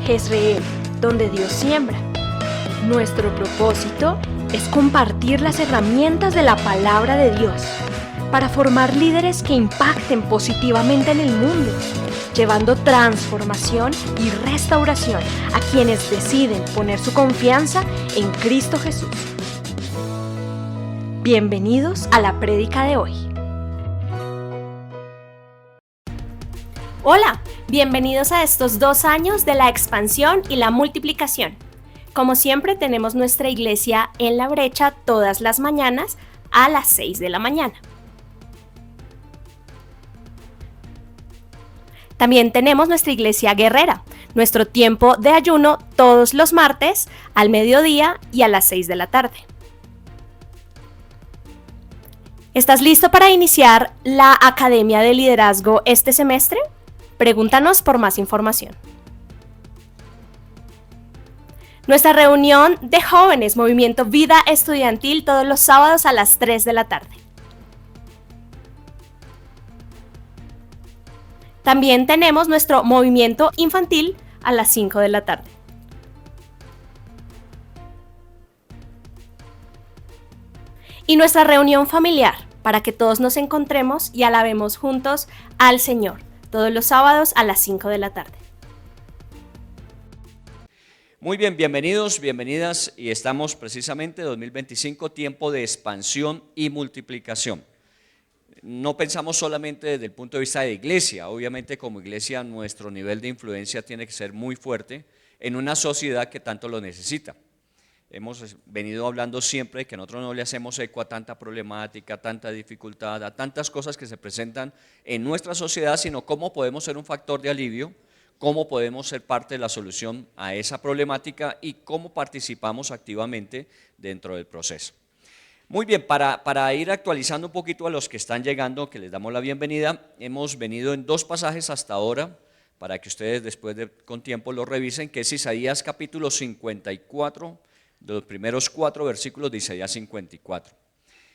Jezreel, donde Dios siembra. Nuestro propósito es compartir las herramientas de la palabra de Dios para formar líderes que impacten positivamente en el mundo, llevando transformación y restauración a quienes deciden poner su confianza en Cristo Jesús. Bienvenidos a la prédica de hoy. Hola, bienvenidos a estos 2 años de la expansión y la multiplicación. Como siempre tenemos nuestra iglesia en La Brecha todas las mañanas a las 6 de la mañana. También tenemos nuestra iglesia guerrera, nuestro tiempo de ayuno todos los martes al mediodía y a las 6 de la tarde. ¿Estás listo para iniciar la Academia de Liderazgo este semestre? Pregúntanos por más información. Nuestra reunión de jóvenes, Movimiento Vida Estudiantil, todos los sábados a las 3 de la tarde. También tenemos nuestro movimiento infantil a las 5 de la tarde. Y nuestra reunión familiar, para que todos nos encontremos y alabemos juntos al Señor, todos los sábados a las 5 de la tarde. Muy bien, bienvenidos, bienvenidas, y estamos precisamente 2025, tiempo de expansión y multiplicación. No pensamos solamente desde el punto de vista de iglesia, obviamente como iglesia nuestro nivel de influencia tiene que ser muy fuerte en una sociedad que tanto lo necesita. Hemos venido hablando siempre de que nosotros no le hacemos eco a tanta problemática, tanta dificultad, a tantas cosas que se presentan en nuestra sociedad, sino cómo podemos ser un factor de alivio, cómo podemos ser parte de la solución a esa problemática y cómo participamos activamente dentro del proceso. Muy bien, para ir actualizando un poquito a los que están llegando, que les damos la bienvenida, hemos venido en 2 pasajes hasta ahora, para que ustedes después con tiempo lo revisen, que es Isaías capítulo 54, de los primeros 4 versículos de Isaías 54.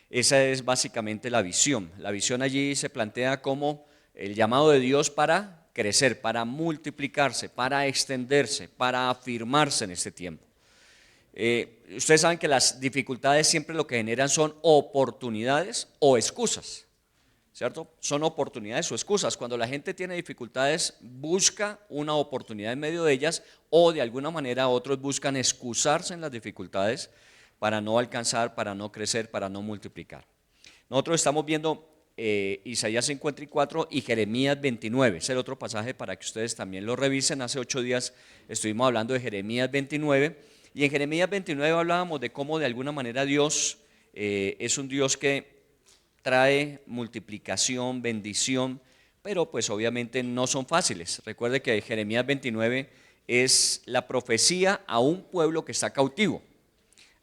Esa es básicamente la visión. La visión allí se plantea como el llamado de Dios para crecer, para multiplicarse, para extenderse, para afirmarse en este tiempo. Ustedes saben que las dificultades siempre lo que generan son oportunidades o excusas, ¿cierto? Son oportunidades o excusas. Cuando la gente tiene dificultades, busca una oportunidad en medio de ellas, o de alguna manera otros buscan excusarse en las dificultades para no alcanzar, para no crecer, para no multiplicar. Nosotros estamos viendo Isaías 54 y Jeremías 29, es el otro pasaje para que ustedes también lo revisen. Hace 8 días estuvimos hablando de Jeremías 29, y en Jeremías 29 hablábamos de cómo de alguna manera Dios es un Dios que trae multiplicación, bendición, pero pues obviamente no son fáciles. Recuerde que Jeremías 29 es la profecía a un pueblo que está cautivo,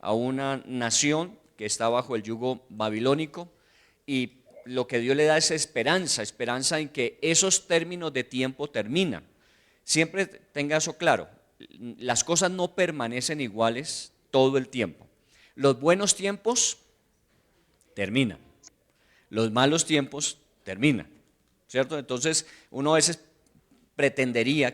a una nación que está bajo el yugo babilónico, y lo que Dios le da es esperanza en que esos términos de tiempo terminan. Siempre tenga eso claro, las cosas no permanecen iguales todo el tiempo. Los buenos tiempos terminan, los malos tiempos terminan, ¿cierto? Entonces uno a veces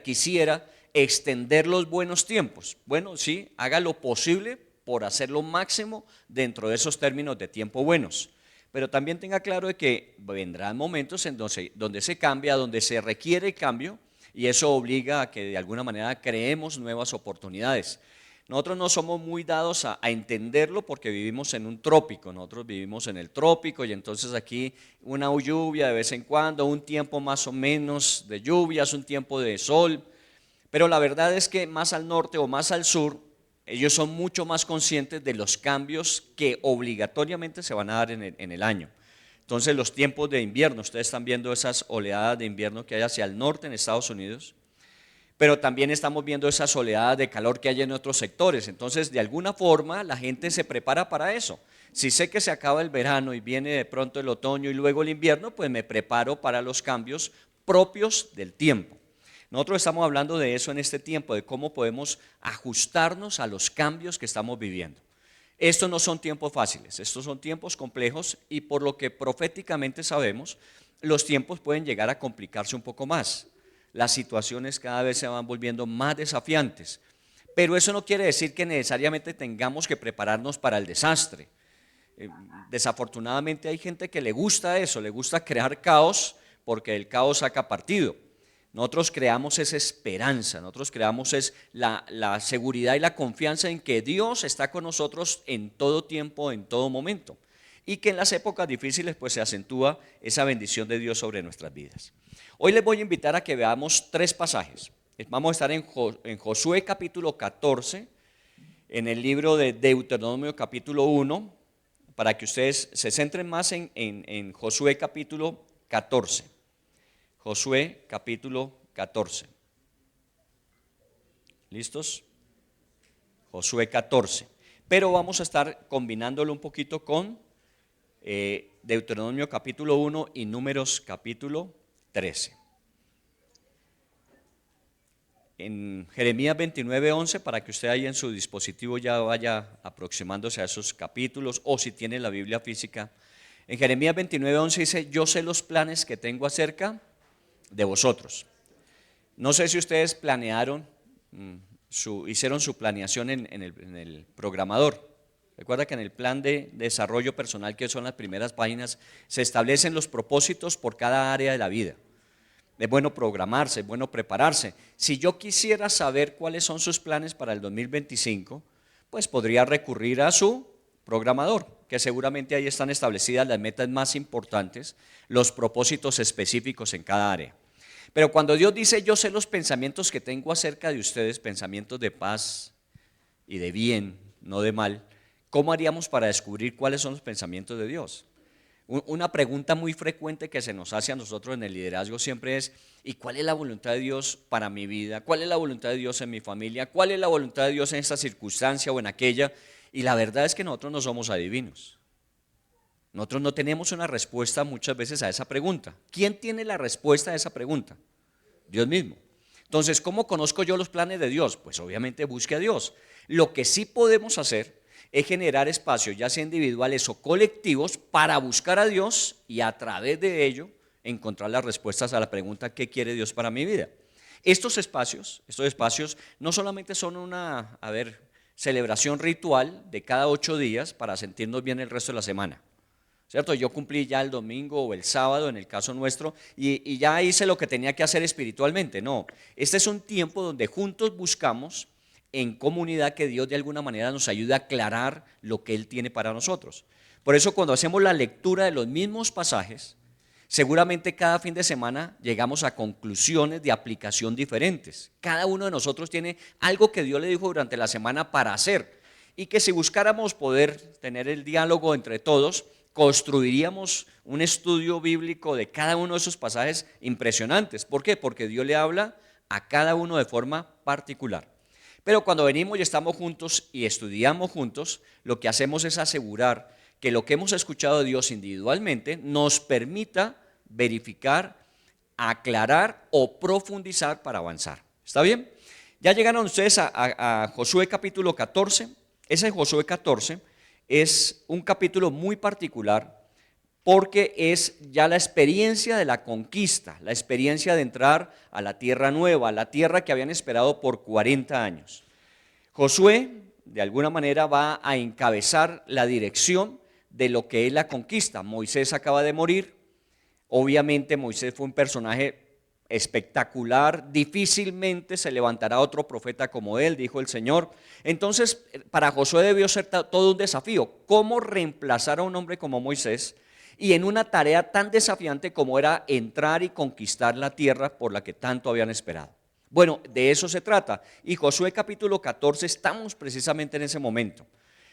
quisiera extender los buenos tiempos. Bueno, sí, haga lo posible por hacer lo máximo dentro de esos términos de tiempo buenos, pero también tenga claro de que vendrán momentos en donde se cambia, donde se requiere cambio, y eso obliga a que de alguna manera creemos nuevas oportunidades. Nosotros no somos muy dados a entenderlo porque vivimos en un trópico. Nosotros vivimos en el trópico, y entonces aquí una lluvia de vez en cuando, un tiempo más o menos de lluvias, un tiempo de sol, pero la verdad es que más al norte o más al sur, ellos son mucho más conscientes de los cambios que obligatoriamente se van a dar en el año. Entonces los tiempos de invierno, ustedes están viendo esas oleadas de invierno que hay hacia el norte en Estados Unidos, pero también estamos viendo esas oleadas de calor que hay en otros sectores. Entonces de alguna forma la gente se prepara para eso. Si sé que se acaba el verano y viene de pronto el otoño y luego el invierno, pues me preparo para los cambios propios del tiempo. Nosotros estamos hablando de eso en este tiempo, de cómo podemos ajustarnos a los cambios que estamos viviendo. Estos no son tiempos fáciles, estos son tiempos complejos, y por lo que proféticamente sabemos, los tiempos pueden llegar a complicarse un poco más. las situaciones cada vez se van volviendo más desafiantes. Pero eso no quiere decir que necesariamente tengamos que prepararnos para el desastre. Desafortunadamente hay gente que le gusta eso, le gusta crear caos porque el caos saca partido. Nosotros creamos esa esperanza, nosotros creamos la seguridad y la confianza en que Dios está con nosotros en todo tiempo, en todo momento. Y que en las épocas difíciles pues se acentúa esa bendición de Dios sobre nuestras vidas. Hoy les voy a invitar a que veamos 3 pasajes. Vamos a estar en Josué capítulo 14, en el libro de Deuteronomio capítulo 1, para que ustedes se centren más en Josué capítulo 14. Josué capítulo 14. ¿Listos? Josué 14. Pero vamos a estar combinándolo un poquito con Deuteronomio capítulo 1 y Números capítulo 13. En Jeremías 29:11, para que usted ahí en su dispositivo ya vaya aproximándose a esos capítulos, o si tiene la Biblia física. En Jeremías 29:11 dice: yo sé los planes que tengo acerca de vosotros. No sé si ustedes planearon, hicieron su planeación en el programador. Recuerda que en el plan de desarrollo personal, que son las primeras páginas, se establecen los propósitos por cada área de la vida. Es bueno programarse, es bueno prepararse. Si yo quisiera saber cuáles son sus planes para el 2025, pues podría recurrir a su programador, que seguramente ahí están establecidas las metas más importantes, los propósitos específicos en cada área. Pero cuando Dios dice: yo sé los pensamientos que tengo acerca de ustedes, pensamientos de paz y de bien, no de mal, ¿cómo haríamos para descubrir cuáles son los pensamientos de Dios? Una pregunta muy frecuente que se nos hace a nosotros en el liderazgo siempre es: ¿y cuál es la voluntad de Dios para mi vida? ¿Cuál es la voluntad de Dios en mi familia? ¿Cuál es la voluntad de Dios en esta circunstancia o en aquella? Y la verdad es que nosotros no somos adivinos. Nosotros no tenemos una respuesta muchas veces a esa pregunta. ¿Quién tiene la respuesta a esa pregunta? Dios mismo. Entonces, ¿cómo conozco yo los planes de Dios? Pues obviamente busque a Dios. Lo que sí podemos hacer es generar espacios, ya sea individuales o colectivos, para buscar a Dios y a través de ello encontrar las respuestas a la pregunta: ¿qué quiere Dios para mi vida? Estos espacios no solamente son una celebración ritual de cada 8 días para sentirnos bien el resto de la semana, ¿cierto? Yo cumplí ya el domingo o el sábado, en el caso nuestro, y ya hice lo que tenía que hacer espiritualmente. No, este es un tiempo donde juntos buscamos en comunidad que Dios de alguna manera nos ayude a aclarar lo que Él tiene para nosotros. Por eso, cuando hacemos la lectura de los mismos pasajes, seguramente cada fin de semana llegamos a conclusiones de aplicación diferentes. Cada uno de nosotros tiene algo que Dios le dijo durante la semana para hacer, y que si buscáramos poder tener el diálogo entre todos, construiríamos un estudio bíblico de cada uno de esos pasajes impresionantes. ¿Por qué? Porque Dios le habla a cada uno de forma particular. Pero cuando venimos y estamos juntos y estudiamos juntos, lo que hacemos es asegurar que lo que hemos escuchado de Dios individualmente nos permita verificar, aclarar o profundizar para avanzar. ¿Está bien? Ya llegaron ustedes a Josué capítulo 14. Ese Josué 14 es un capítulo muy particular porque es ya la experiencia de la conquista, la experiencia de entrar a la tierra nueva, a la tierra que habían esperado por 40 años. Josué, de alguna manera, va a encabezar la dirección de lo que es la conquista. Moisés acaba de morir. Obviamente Moisés fue un personaje espectacular, difícilmente se levantará otro profeta como él, dijo el Señor. Entonces, para Josué debió ser todo un desafío: ¿cómo reemplazar a un hombre como Moisés? Y en una tarea tan desafiante como era entrar y conquistar la tierra por la que tanto habían esperado. Bueno, de eso se trata. Y Josué capítulo 14, estamos precisamente en ese momento.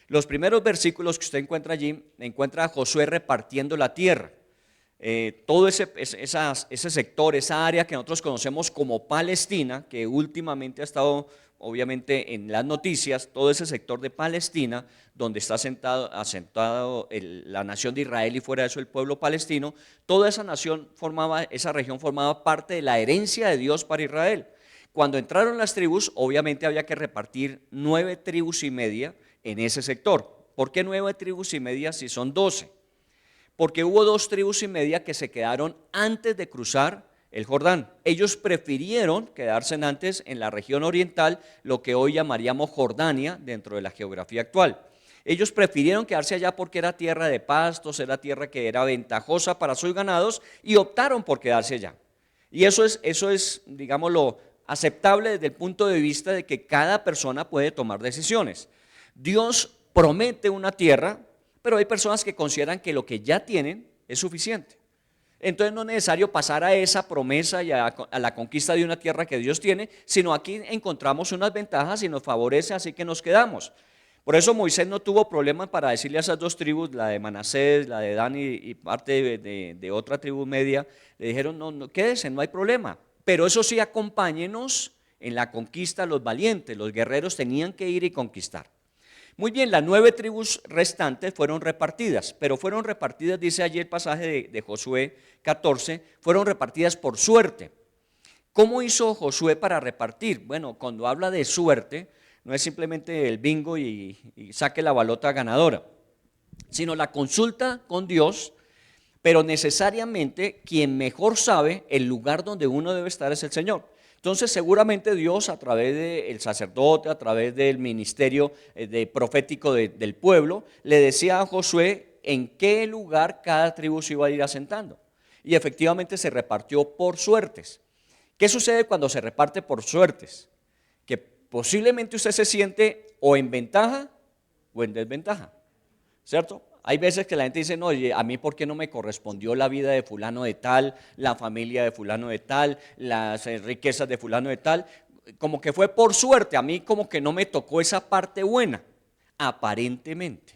Los primeros versículos que usted encuentra allí, encuentra a Josué repartiendo la tierra. Todo ese sector, esa área que nosotros conocemos como Palestina, que últimamente ha estado obviamente en las noticias, todo ese sector de Palestina, donde está asentado la nación de Israel y fuera de eso el pueblo palestino, toda esa región formaba parte de la herencia de Dios para Israel. Cuando entraron las tribus, obviamente había que repartir 9 tribus y media en ese sector. ¿Por qué 9 tribus y media si son 12? Porque hubo 2 tribus y media que se quedaron antes de cruzar el Jordán. Ellos prefirieron quedarse antes en la región oriental, lo que hoy llamaríamos Jordania dentro de la geografía actual. Ellos prefirieron quedarse allá porque era tierra de pastos, era tierra que era ventajosa para sus ganados y optaron por quedarse allá. Y eso es, digámoslo, aceptable desde el punto de vista de que cada persona puede tomar decisiones. Dios promete una tierra, pero hay personas que consideran que lo que ya tienen es suficiente. Entonces no es necesario pasar a esa promesa y a la conquista de una tierra que Dios tiene, sino aquí encontramos unas ventajas y nos favorece, así que nos quedamos. Por eso Moisés no tuvo problema para decirle a esas dos tribus, la de Manasés, la de Dan y parte de otra tribu media, le dijeron, no, quédense, no hay problema. Pero eso sí, acompáñenos en la conquista, los valientes, los guerreros tenían que ir y conquistar. Muy bien, las 9 tribus restantes fueron repartidas, pero fueron repartidas, dice allí el pasaje de Josué 14, fueron repartidas por suerte. ¿Cómo hizo Josué para repartir? Bueno, cuando habla de suerte, no es simplemente el bingo y saque la balota ganadora, sino la consulta con Dios, pero necesariamente quien mejor sabe el lugar donde uno debe estar es el Señor. Entonces seguramente Dios a través del sacerdote, a través del ministerio profético del pueblo, le decía a Josué en qué lugar cada tribu se iba a ir asentando. Y efectivamente se repartió por suertes. ¿Qué sucede cuando se reparte por suertes? Que posiblemente usted se siente o en ventaja o en desventaja, ¿cierto? Hay veces que la gente dice, no, oye, a mí ¿por qué no me correspondió la vida de fulano de tal, la familia de fulano de tal, las riquezas de fulano de tal? Como que fue por suerte, a mí como que no me tocó esa parte buena, aparentemente.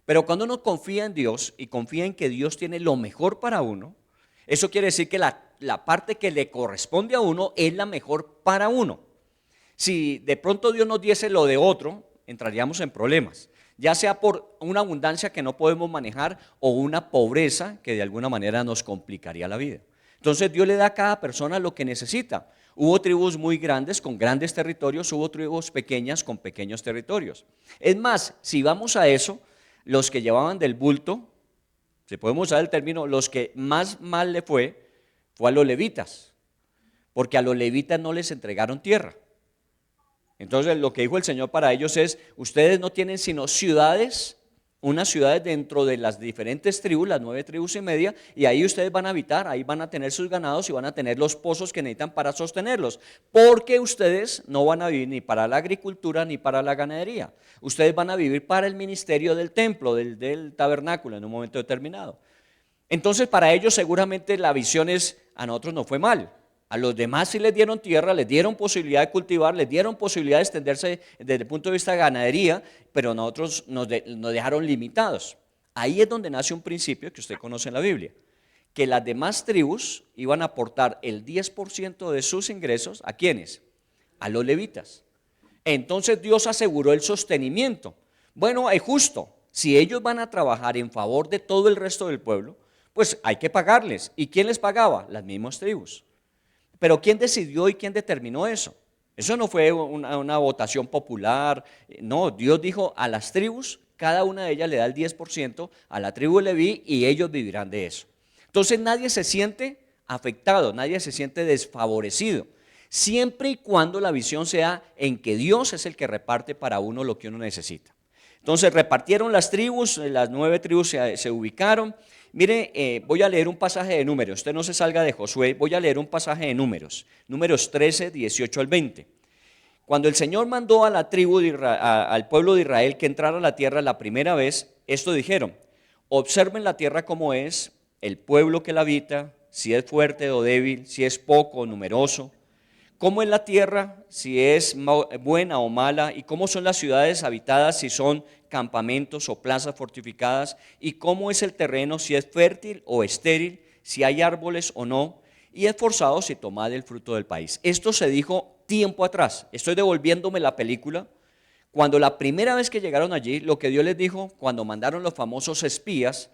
Pero cuando uno confía en Dios y confía en que Dios tiene lo mejor para uno, eso quiere decir que la parte que le corresponde a uno es la mejor para uno. Si de pronto Dios nos diese lo de otro, entraríamos en problemas. Ya sea por una abundancia que no podemos manejar o una pobreza que de alguna manera nos complicaría la vida. Entonces Dios le da a cada persona lo que necesita. Hubo tribus muy grandes con grandes territorios, hubo tribus pequeñas con pequeños territorios. Es más, si vamos a eso, los que llevaban del bulto, si podemos usar el término, los que más mal le fue a los levitas, porque a los levitas no les entregaron tierra. Entonces lo que dijo el Señor para ellos es, ustedes no tienen sino ciudades, unas ciudades dentro de las diferentes tribus, las 9 tribus y media, y ahí ustedes van a habitar, ahí van a tener sus ganados y van a tener los pozos que necesitan para sostenerlos, porque ustedes no van a vivir ni para la agricultura ni para la ganadería, ustedes van a vivir para el ministerio del templo, del tabernáculo en un momento determinado. Entonces para ellos seguramente la visión es, a nosotros no fue mal. A los demás sí les dieron tierra, les dieron posibilidad de cultivar, les dieron posibilidad de extenderse desde el punto de vista de ganadería, pero nosotros nos dejaron limitados. Ahí es donde nace un principio que usted conoce en la Biblia, que las demás tribus iban a aportar el 10% de sus ingresos, ¿a quiénes? A los levitas. Entonces Dios aseguró el sostenimiento. Bueno, es justo, si ellos van a trabajar en favor de todo el resto del pueblo, pues hay que pagarles. ¿Y quién les pagaba? Las mismas tribus. Pero ¿quién decidió y quién determinó eso? Eso no fue una votación popular, no, Dios dijo a las tribus, cada una de ellas le da el 10% a la tribu de Leví y ellos vivirán de eso. Entonces nadie se siente afectado, nadie se siente desfavorecido, siempre y cuando la visión sea en que Dios es el que reparte para uno lo que uno necesita. Entonces repartieron las tribus, las 9 tribus se ubicaron. Mire, voy a leer un pasaje de Números, usted no se salga de Josué, voy a leer un pasaje de Números 13, 18 al 20. Cuando el Señor mandó a la tribu al pueblo de Israel que entrara a la tierra la primera vez, esto dijeron, observen la tierra como es, el pueblo que la habita, si es fuerte o débil, si es poco o numeroso, cómo es la tierra, si es buena o mala, y cómo son las ciudades habitadas, si son campamentos o plazas fortificadas, y cómo es el terreno, si es fértil o estéril, si hay árboles o no, y esforzados si tomad el fruto del país. Esto se dijo tiempo atrás, estoy devolviéndome la película, cuando la primera vez que llegaron allí, lo que Dios les dijo, cuando mandaron los famosos espías,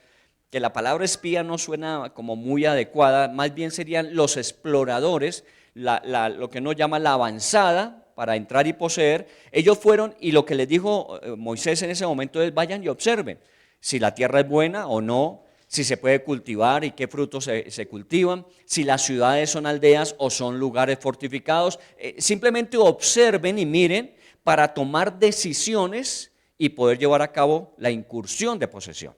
que la palabra espía no suena como muy adecuada, más bien serían los exploradores, lo que uno llama la avanzada, para entrar y poseer, ellos fueron y lo que les dijo Moisés en ese momento es vayan y observen si la tierra es buena o no, si se puede cultivar y qué frutos se cultivan, si las ciudades son aldeas o son lugares fortificados. Simplemente observen y miren para tomar decisiones y poder llevar a cabo la incursión de posesión.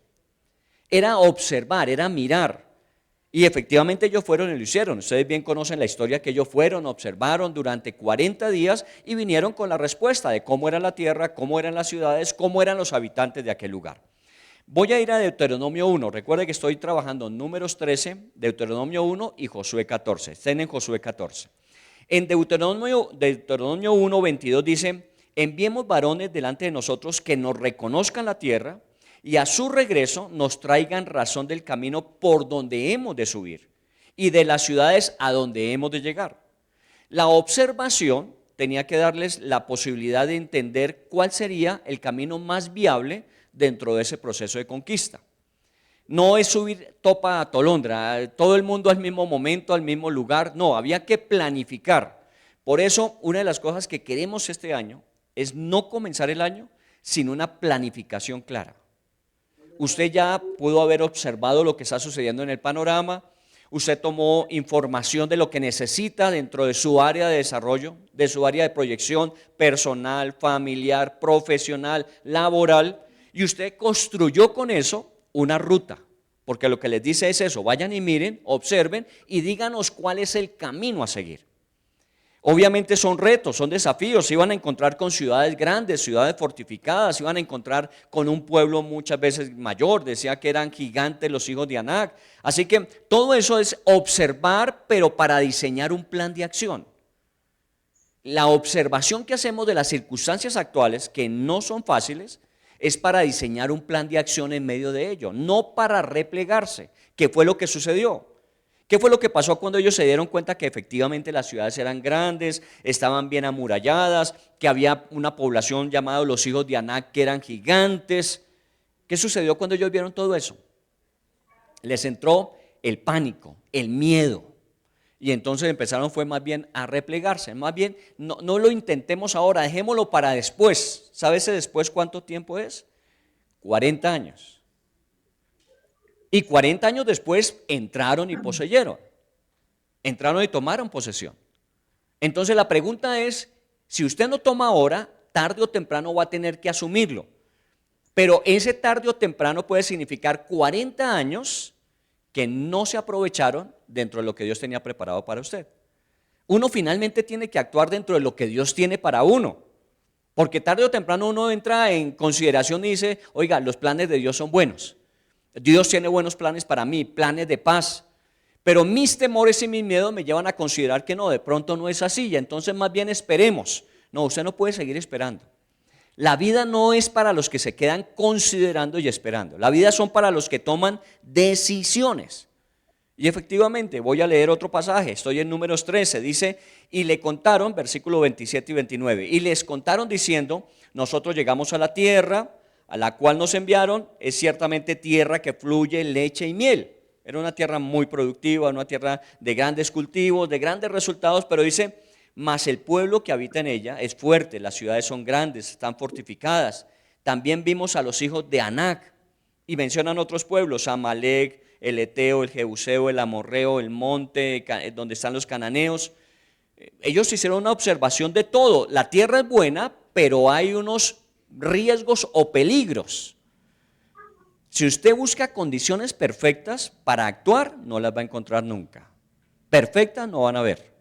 Era observar, era mirar. Y efectivamente ellos fueron y lo hicieron. Ustedes bien conocen la historia que ellos fueron, observaron durante 40 días y vinieron con la respuesta de cómo era la tierra, cómo eran las ciudades, cómo eran los habitantes de aquel lugar. Voy a ir a Deuteronomio 1. Recuerde que estoy trabajando en Números 13, Deuteronomio 1 y Josué 14. Estén en Josué 14. En Deuteronomio 1, 22 dice: enviemos varones delante de nosotros que nos reconozcan la tierra y a su regreso nos traigan razón del camino por donde hemos de subir y de las ciudades a donde hemos de llegar. La observación tenía que darles la posibilidad de entender cuál sería el camino más viable dentro de ese proceso de conquista. No es subir topa a tolondra, todo el mundo al mismo momento, al mismo lugar. No, había que planificar. Por eso, una de las cosas que queremos este año es no comenzar el año sin una planificación clara. Usted ya pudo haber observado lo que está sucediendo en el panorama, usted tomó información de lo que necesita dentro de su área de desarrollo, de su área de proyección personal, familiar, profesional, laboral, y usted construyó con eso una ruta, porque lo que les dice es eso: vayan y miren, observen y díganos cuál es el camino a seguir. Obviamente son retos, son desafíos. Se iban a encontrar con ciudades grandes, ciudades fortificadas, se iban a encontrar con un pueblo muchas veces mayor. Decía que eran gigantes los hijos de Anac. Así que todo eso es observar, pero para diseñar un plan de acción. La observación que hacemos de las circunstancias actuales, que no son fáciles, es para diseñar un plan de acción en medio de ello, no para replegarse, que fue lo que sucedió. ¿Qué fue lo que pasó cuando ellos se dieron cuenta que efectivamente las ciudades eran grandes, estaban bien amuralladas, que había una población llamada los hijos de Anac que eran gigantes? ¿Qué sucedió cuando ellos vieron todo eso? Les entró el pánico, el miedo, y entonces empezaron fue más bien a replegarse. Más bien no lo intentemos ahora, dejémoslo para después. ¿Sabe ese después cuánto tiempo es? 40 años. Y 40 años después entraron y poseyeron, entraron y tomaron posesión. Entonces la pregunta es, si usted no toma ahora, tarde o temprano va a tener que asumirlo. Pero ese tarde o temprano puede significar 40 años que no se aprovecharon dentro de lo que Dios tenía preparado para usted. Uno finalmente tiene que actuar dentro de lo que Dios tiene para uno. Porque tarde o temprano uno entra en consideración y dice: oiga, los planes de Dios son buenos. Dios tiene buenos planes para mí, planes de paz, pero mis temores y mis miedos me llevan a considerar que no, de pronto no es así, y entonces más bien esperemos. No, usted no puede seguir esperando. La vida no es para los que se quedan considerando y esperando, la vida son para los que toman decisiones. Y efectivamente, voy a leer otro pasaje, estoy en Números 13, dice: y le contaron, versículo 27 y 29, y les contaron diciendo: nosotros llegamos a la tierra a la cual nos enviaron, es ciertamente tierra que fluye leche y miel. Era una tierra muy productiva, una tierra de grandes cultivos, de grandes resultados, pero dice: mas el pueblo que habita en ella es fuerte, las ciudades son grandes, están fortificadas. También vimos a los hijos de Anac, y mencionan otros pueblos: Amalec, el Eteo, el Jebuseo, el Amorreo, el monte donde están los cananeos. Ellos hicieron una observación de todo. La tierra es buena, pero hay unos riesgos o peligros. Si usted busca condiciones perfectas para actuar, no las va a encontrar nunca. Perfectas no van a haber.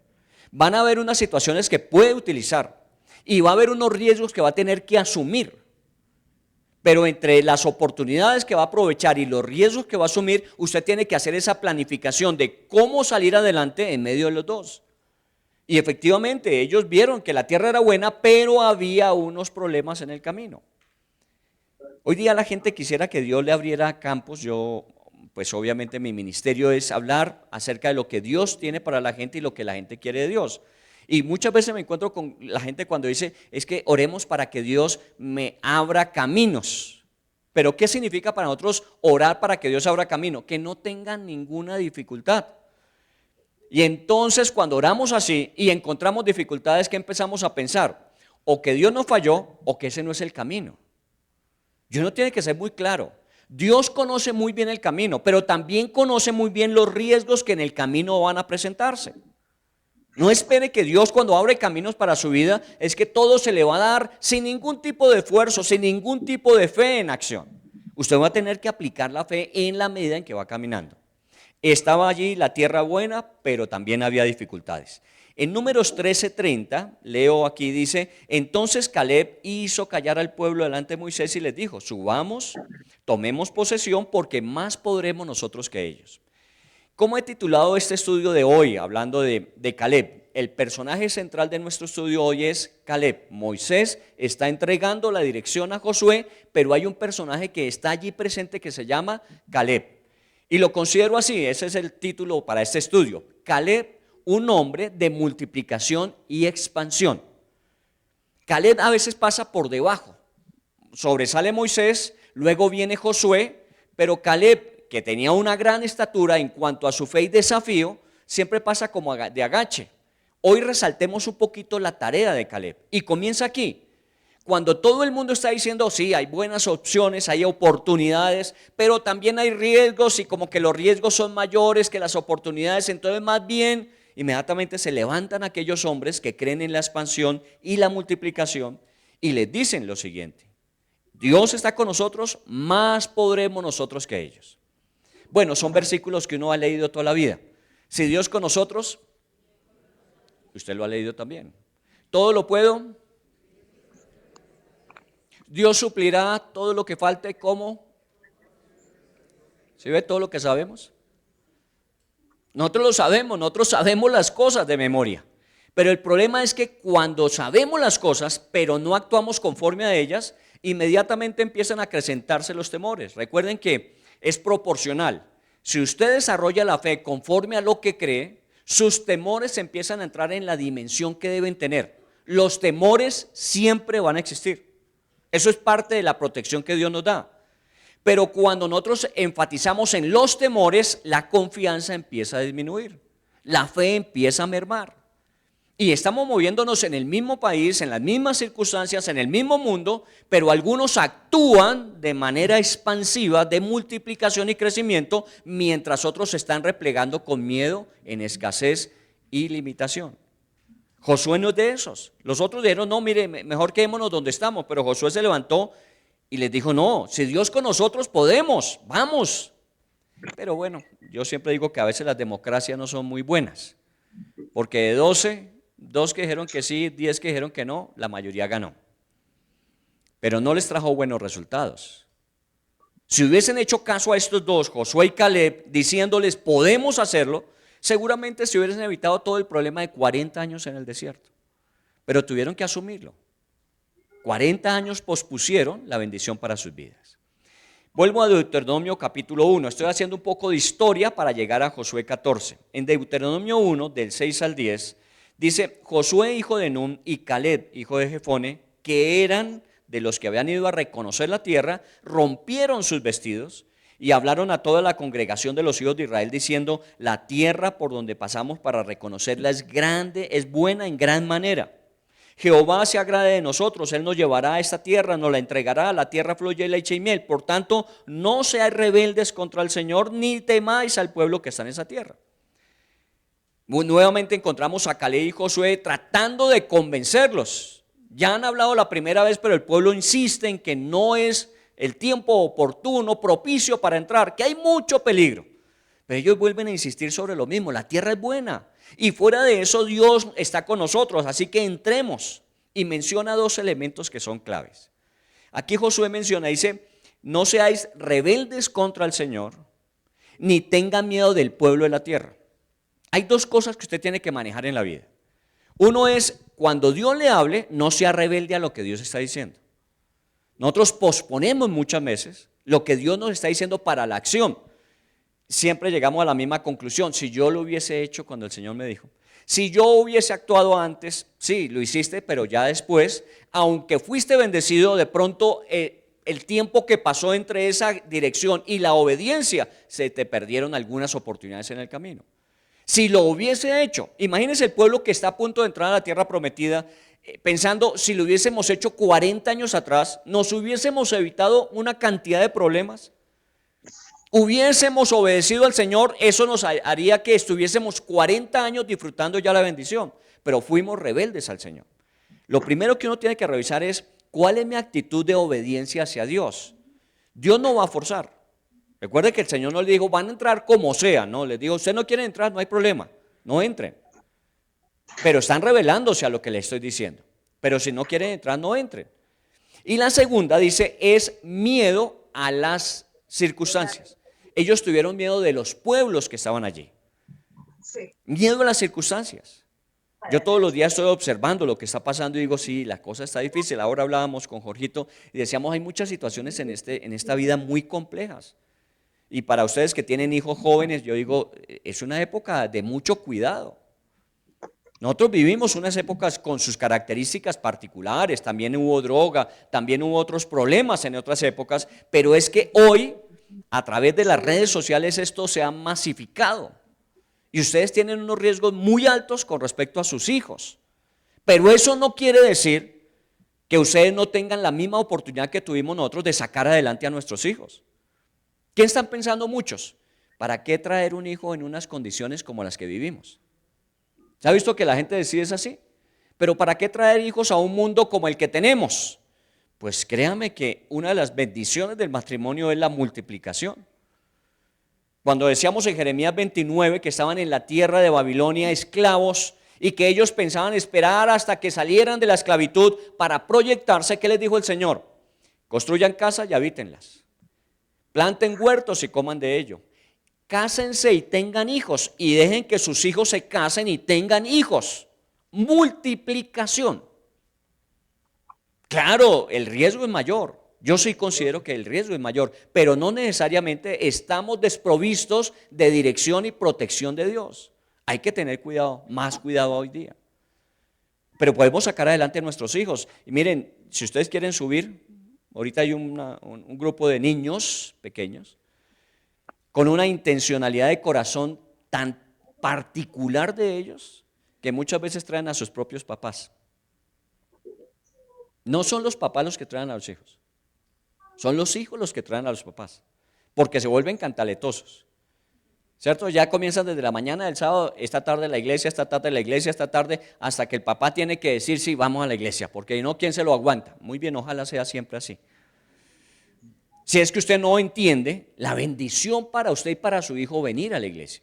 Van a haber unas situaciones que puede utilizar y va a haber unos riesgos que va a tener que asumir. Pero entre las oportunidades que va a aprovechar y los riesgos que va a asumir, usted tiene que hacer esa planificación de cómo salir adelante en medio de los dos. Y efectivamente ellos vieron que la tierra era buena, pero había unos problemas en el camino. Hoy día la gente quisiera que Dios le abriera campos. Yo, pues obviamente mi ministerio es hablar acerca de lo que Dios tiene para la gente y lo que la gente quiere de Dios. Y muchas veces me encuentro con la gente cuando dice: es que oremos para que Dios me abra caminos. Pero ¿qué significa para nosotros orar para que Dios abra camino? Que no tengan ninguna dificultad. Y entonces cuando oramos así y encontramos dificultades, ¿qué empezamos a pensar? O que Dios nos falló o que ese no es el camino. Y uno tiene que ser muy claro. Dios conoce muy bien el camino, pero también conoce muy bien los riesgos que en el camino van a presentarse. No espere que Dios, cuando abre caminos para su vida, es que todo se le va a dar sin ningún tipo de esfuerzo, sin ningún tipo de fe en acción. Usted va a tener que aplicar la fe en la medida en que va caminando. Estaba allí la tierra buena, pero también había dificultades. En Números 13:30, leo aquí, dice: entonces Caleb hizo callar al pueblo delante de Moisés y les dijo: subamos, tomemos posesión, porque más podremos nosotros que ellos. ¿Cómo he titulado este estudio de hoy, hablando de Caleb? El personaje central de nuestro estudio hoy es Caleb. Moisés está entregando la dirección a Josué, pero hay un personaje que está allí presente que se llama Caleb. Y lo considero así, ese es el título para este estudio. Caleb, un hombre de multiplicación y expansión. Caleb a veces pasa por debajo. Sobresale Moisés, luego viene Josué, pero Caleb, que tenía una gran estatura en cuanto a su fe y desafío, siempre pasa como de agache. Hoy resaltemos un poquito la tarea de Caleb y comienza aquí. Cuando todo el mundo está diciendo, sí, hay buenas opciones, hay oportunidades, pero también hay riesgos y como que los riesgos son mayores que las oportunidades, entonces más bien inmediatamente se levantan aquellos hombres que creen en la expansión y la multiplicación y les dicen lo siguiente: Dios está con nosotros, más podremos nosotros que ellos. Bueno, son versículos que uno ha leído toda la vida. Si Dios con nosotros, usted lo ha leído también. Todo lo puedo. Dios suplirá todo lo que falte. ¿Cómo? ¿Sí ve todo lo que sabemos? Nosotros lo sabemos, nosotros sabemos las cosas de memoria. Pero el problema es que cuando sabemos las cosas, pero no actuamos conforme a ellas, inmediatamente empiezan a acrecentarse los temores. Recuerden que es proporcional. Si usted desarrolla la fe conforme a lo que cree, sus temores empiezan a entrar en la dimensión que deben tener. Los temores siempre van a existir. Eso es parte de la protección que Dios nos da. Pero cuando nosotros enfatizamos en los temores, la confianza empieza a disminuir. La fe empieza a mermar. Y estamos moviéndonos en el mismo país, en las mismas circunstancias, en el mismo mundo, pero algunos actúan de manera expansiva de multiplicación y crecimiento, mientras otros se están replegando con miedo, en escasez y limitación. Josué no es de esos. Los otros dijeron, no, mire, mejor quedémonos donde estamos, pero Josué se levantó y les dijo, no, si Dios con nosotros podemos, vamos. Pero bueno, yo siempre digo que a veces las democracias no son muy buenas, porque de 12, 2 que dijeron que sí, 10 que dijeron que no, la mayoría ganó. Pero no les trajo buenos resultados. Si hubiesen hecho caso a estos dos, Josué y Caleb, diciéndoles podemos hacerlo, seguramente se hubiesen evitado todo el problema de 40 años en el desierto. Pero tuvieron que asumirlo. 40 años pospusieron la bendición para sus vidas. Vuelvo a Deuteronomio capítulo 1. Estoy haciendo un poco de historia para llegar a Josué 14. En Deuteronomio 1, del 6 al 10, dice: Josué, hijo de Nun, y Caleb, hijo de Jefone, que eran de los que habían ido a reconocer la tierra, rompieron sus vestidos y hablaron a toda la congregación de los hijos de Israel diciendo: la tierra por donde pasamos para reconocerla es grande, es buena en gran manera. Jehová se agrade de nosotros, Él nos llevará a esta tierra, nos la entregará, la tierra fluye leche y miel. Por tanto, no seáis rebeldes contra el Señor, ni temáis al pueblo que está en esa tierra. Nuevamente encontramos a Caleb y Josué tratando de convencerlos. Ya han hablado la primera vez, pero el pueblo insiste en que no es el tiempo oportuno, propicio para entrar, que hay mucho peligro. Pero ellos vuelven a insistir sobre lo mismo: la tierra es buena y fuera de eso Dios está con nosotros, así que entremos. Y menciona 2 elementos que son claves. Aquí Josué menciona, dice: no seáis rebeldes contra el Señor, ni tengan miedo del pueblo de la tierra. Hay 2 cosas que usted tiene que manejar en la vida. Uno es, cuando Dios le hable, no sea rebelde a lo que Dios está diciendo. Nosotros posponemos muchas veces lo que Dios nos está diciendo para la acción. Siempre llegamos a la misma conclusión: si yo lo hubiese hecho cuando el Señor me dijo, si yo hubiese actuado antes, sí, lo hiciste, pero ya después, aunque fuiste bendecido, de pronto el tiempo que pasó entre esa dirección y la obediencia, se te perdieron algunas oportunidades en el camino. Si lo hubiese hecho, imagínense el pueblo que está a punto de entrar a la tierra prometida, pensando, si lo hubiésemos hecho 40 años atrás, nos hubiésemos evitado una cantidad de problemas. hubiésemos obedecido al Señor, eso nos haría que estuviésemos 40 años disfrutando ya la bendición, pero fuimos rebeldes al Señor. Lo primero que uno tiene que revisar es cuál es mi actitud de obediencia hacia Dios. Dios no va a forzar. Recuerde que el Señor no le dijo, van a entrar como sea, no, les dijo, usted no quiere entrar, no hay problema, no entren. Pero están rebelándose a lo que le estoy diciendo. Pero si no quieren entrar, no entren. Y la segunda dice, es miedo a las circunstancias. Ellos tuvieron miedo de los pueblos que estaban allí. Miedo a las circunstancias. Yo todos los días estoy observando lo que está pasando y digo, sí, la cosa está difícil. Ahora hablábamos con Jorgito y decíamos, hay muchas situaciones en esta vida muy complejas. Y para ustedes que tienen hijos jóvenes, yo digo, es una época de mucho cuidado. Nosotros vivimos unas épocas con sus características particulares, también hubo droga, también hubo otros problemas en otras épocas, pero es que hoy, a través de las redes sociales, esto se ha masificado. Y ustedes tienen unos riesgos muy altos con respecto a sus hijos. Pero eso no quiere decir que ustedes no tengan la misma oportunidad que tuvimos nosotros de sacar adelante a nuestros hijos. ¿Qué están pensando muchos? ¿Para qué traer un hijo en unas condiciones como las que vivimos? ¿Se ha visto que la gente decide es así? Pero ¿para qué traer hijos a un mundo como el que tenemos? Pues créame que una de las bendiciones del matrimonio es la multiplicación. Cuando decíamos en Jeremías 29 que estaban en la tierra de Babilonia esclavos y que ellos pensaban esperar hasta que salieran de la esclavitud para proyectarse, ¿qué les dijo el Señor? Construyan casas y habítenlas, planten huertos y coman de ello, cásense y tengan hijos y dejen que sus hijos se casen y tengan hijos. Multiplicación. Claro, el riesgo es mayor. Yo sí considero que el riesgo es mayor, pero no necesariamente estamos desprovistos de dirección y protección de Dios. Hay que tener cuidado, más cuidado hoy día. Pero podemos sacar adelante a nuestros hijos. Y miren, si ustedes quieren subir, ahorita hay un grupo de niños pequeños con una intencionalidad de corazón tan particular de ellos que muchas veces traen a sus propios papás. No son los papás los que traen a los hijos. Son los hijos los que traen a los papás, porque se vuelven cantaletosos, ¿cierto? Ya comienzan desde la mañana del sábado, esta tarde la iglesia, esta tarde la iglesia, esta tarde, hasta que el papá tiene que decir, sí, vamos a la iglesia, porque no, ¿quién se lo aguanta? Muy bien, ojalá sea siempre así. Si es que usted no entiende la bendición para usted y para su hijo venir a la iglesia.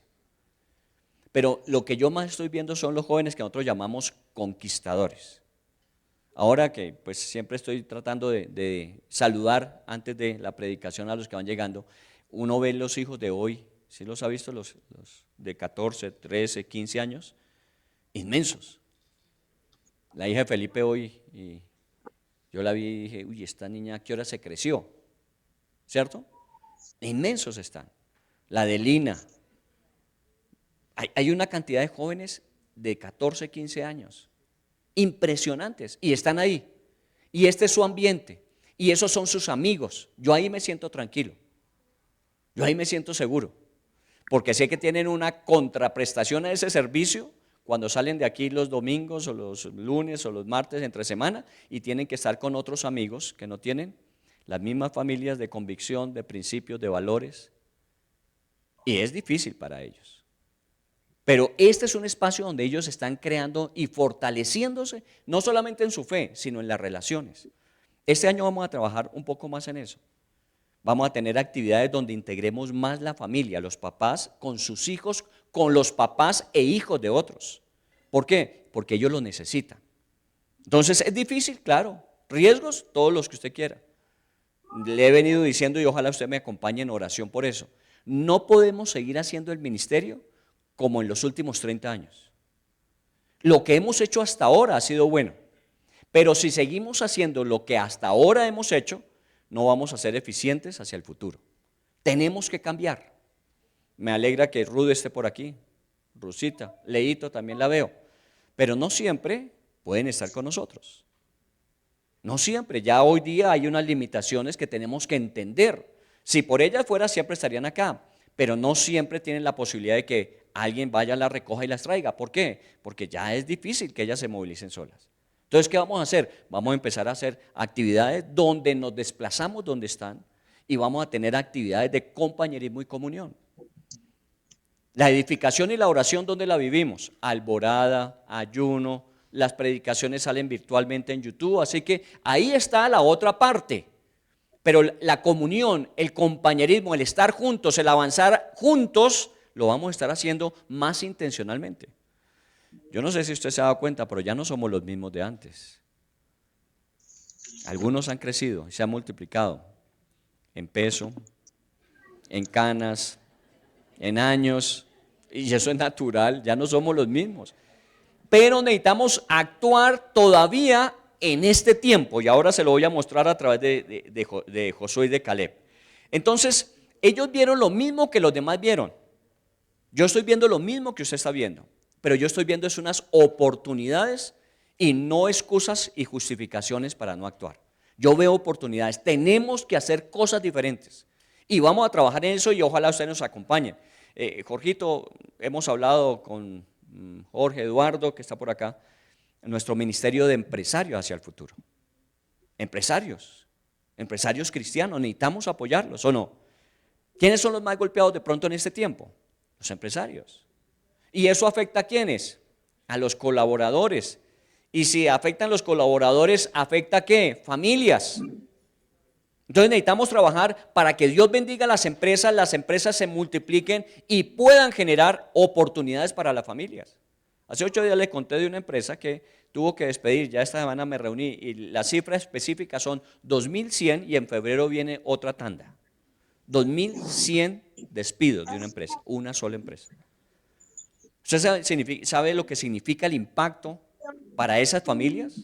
Pero lo que yo más estoy viendo son los jóvenes que nosotros llamamos conquistadores. Ahora que pues siempre estoy tratando de saludar antes de la predicación a los que van llegando, uno ve los hijos de hoy, ¿sí los ha visto? Los de 14, 13, 15 años, inmensos. La hija de Felipe hoy, y yo la vi y dije, uy, esta niña, ¿a qué hora se creció? ¿Cierto? Inmensos están. La de Lina. Hay una cantidad de jóvenes de 14, 15 años. Impresionantes, y están ahí, y este es su ambiente, y esos son sus amigos. Yo ahí me siento tranquilo, yo ahí me siento seguro, porque sé que tienen una contraprestación a ese servicio cuando salen de aquí los domingos o los lunes o los martes entre semana y tienen que estar con otros amigos que no tienen las mismas familias de convicción, de principios, de valores, y es difícil para ellos. Pero este es un espacio donde ellos están creando y fortaleciéndose, no solamente en su fe, sino en las relaciones. Este año vamos a trabajar un poco más en eso. Vamos a tener actividades donde integremos más la familia, los papás con sus hijos, con los papás e hijos de otros. ¿Por qué? Porque ellos lo necesitan. Entonces es difícil, claro, riesgos, todos los que usted quiera. Le he venido diciendo y ojalá usted me acompañe en oración por eso. No podemos seguir haciendo el ministerio como en los últimos 30 años. Lo que hemos hecho hasta ahora ha sido bueno, pero si seguimos haciendo lo que hasta ahora hemos hecho, no vamos a ser eficientes hacia el futuro. Tenemos que cambiar. Me alegra que Ruth esté por aquí, Rusita, Leito también la veo, pero no siempre pueden estar con nosotros. No siempre, ya hoy día hay unas limitaciones que tenemos que entender. Si por ellas fuera, siempre estarían acá, pero no siempre tienen la posibilidad de que alguien vaya, la recoja y las traiga. ¿Por qué? Porque ya es difícil que ellas se movilicen solas. Entonces, ¿qué vamos a hacer? Vamos a empezar a hacer actividades donde nos desplazamos donde están y vamos a tener actividades de compañerismo y comunión. La edificación y la oración, ¿dónde la vivimos? Alborada, ayuno, las predicaciones salen virtualmente en YouTube, así que ahí está la otra parte. Pero la comunión, el compañerismo, el estar juntos, el avanzar juntos, lo vamos a estar haciendo más intencionalmente. Yo no sé si usted se ha dado cuenta, pero ya no somos los mismos de antes. Algunos han crecido y se han multiplicado en peso, en canas, en años, y eso es natural, ya no somos los mismos. Pero necesitamos actuar todavía en este tiempo, y ahora se lo voy a mostrar a través de Josué y de Caleb. Entonces, ellos vieron lo mismo que los demás vieron. Yo estoy viendo lo mismo que usted está viendo, pero yo estoy viendo es unas oportunidades y no excusas y justificaciones para no actuar. Yo veo oportunidades, tenemos que hacer cosas diferentes y vamos a trabajar en eso y ojalá usted nos acompañe. Jorgito, hemos hablado con Jorge Eduardo, que está por acá, nuestro ministerio de empresarios hacia el futuro. Empresarios cristianos, necesitamos apoyarlos, ¿o no? ¿Quiénes son los más golpeados de pronto en este tiempo? Los empresarios. ¿Y eso afecta a quiénes? A los colaboradores. Y si afectan a los colaboradores, ¿afecta a qué? Familias. Entonces necesitamos trabajar para que Dios bendiga a las empresas se multipliquen y puedan generar oportunidades para las familias. Hace 8 días le conté de una empresa que tuvo que despedir, ya esta semana me reuní y las cifras específicas son 2.100 y en febrero viene otra tanda. 2.100 despidos de una empresa, una sola empresa. ¿Usted sabe lo que significa el impacto para esas familias?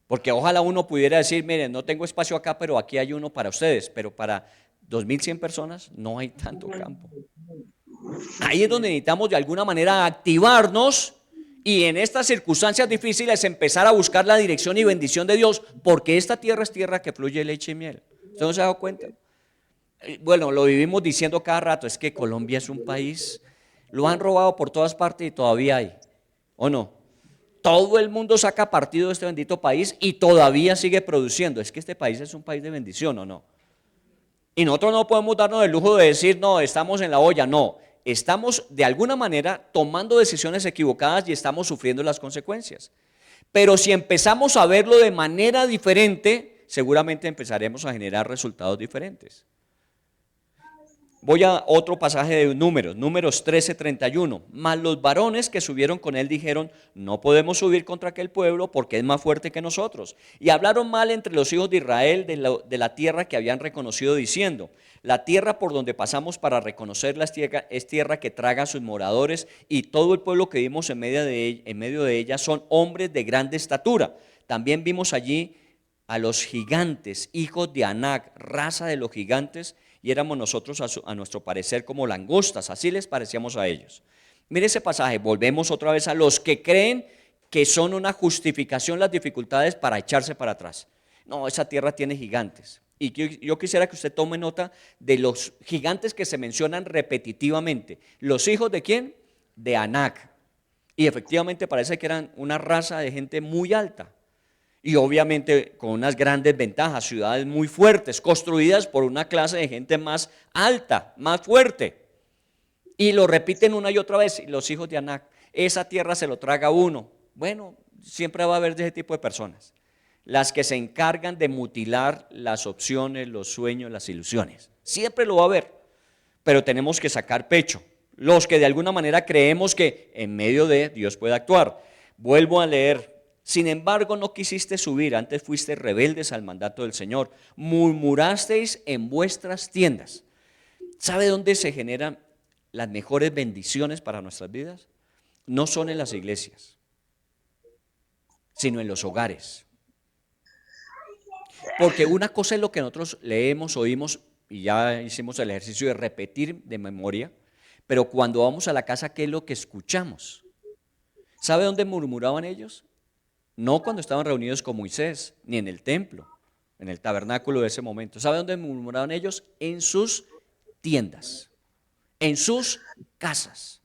Porque ojalá uno pudiera decir, miren, no tengo espacio acá, pero aquí hay uno para ustedes, pero para 2.100 personas no hay tanto campo. Ahí es donde necesitamos de alguna manera activarnos y en estas circunstancias difíciles empezar a buscar la dirección y bendición de Dios, porque esta tierra es tierra que fluye leche y miel. ¿Usted no se ha dado cuenta? Bueno, lo vivimos diciendo cada rato, es que Colombia es un país, lo han robado por todas partes y todavía hay, ¿o no? Todo el mundo saca partido de este bendito país y todavía sigue produciendo. Es que este país es un país de bendición, ¿o no? Y nosotros no podemos darnos el lujo de decir, no, estamos en la olla. No, estamos de alguna manera tomando decisiones equivocadas y estamos sufriendo las consecuencias. Pero si empezamos a verlo de manera diferente, seguramente empezaremos a generar resultados diferentes. Voy a otro pasaje de Números 13:31. Mas los varones que subieron con él dijeron, no podemos subir contra aquel pueblo porque es más fuerte que nosotros. Y hablaron mal entre los hijos de Israel de la tierra que habían reconocido, diciendo, la tierra por donde pasamos para reconocerla es tierra que traga a sus moradores, y todo el pueblo que vimos en medio de ella son hombres de grande estatura. También vimos allí a los gigantes, hijos de Anac, raza de los gigantes, y éramos nosotros a nuestro parecer como langostas, así les parecíamos a ellos. Mire ese pasaje, volvemos otra vez a los que creen que son una justificación las dificultades para echarse para atrás. No, esa tierra tiene gigantes. Y yo quisiera que usted tome nota de los gigantes que se mencionan repetitivamente. ¿Los hijos de quién? De Anac. Y efectivamente parece que eran una raza de gente muy alta. Y obviamente con unas grandes ventajas, ciudades muy fuertes, construidas por una clase de gente más alta, más fuerte. Y lo repiten una y otra vez, los hijos de Anac, esa tierra se lo traga uno. Bueno, siempre va a haber de ese tipo de personas. Las que se encargan de mutilar las opciones, los sueños, las ilusiones. Siempre lo va a haber, pero tenemos que sacar pecho. Los que de alguna manera creemos que en medio de Dios puede actuar. Vuelvo a leer. Sin embargo, no quisiste subir, antes fuiste rebeldes al mandato del Señor. Murmurasteis en vuestras tiendas. ¿Sabe dónde se generan las mejores bendiciones para nuestras vidas? No son en las iglesias, sino en los hogares. Porque una cosa es lo que nosotros leemos, oímos, y ya hicimos el ejercicio de repetir de memoria, pero cuando vamos a la casa, ¿qué es lo que escuchamos? ¿Sabe dónde murmuraban ellos? No cuando estaban reunidos con Moisés, ni en el templo, en el tabernáculo de ese momento. ¿Sabe dónde murmuraban ellos? En sus tiendas, en sus casas.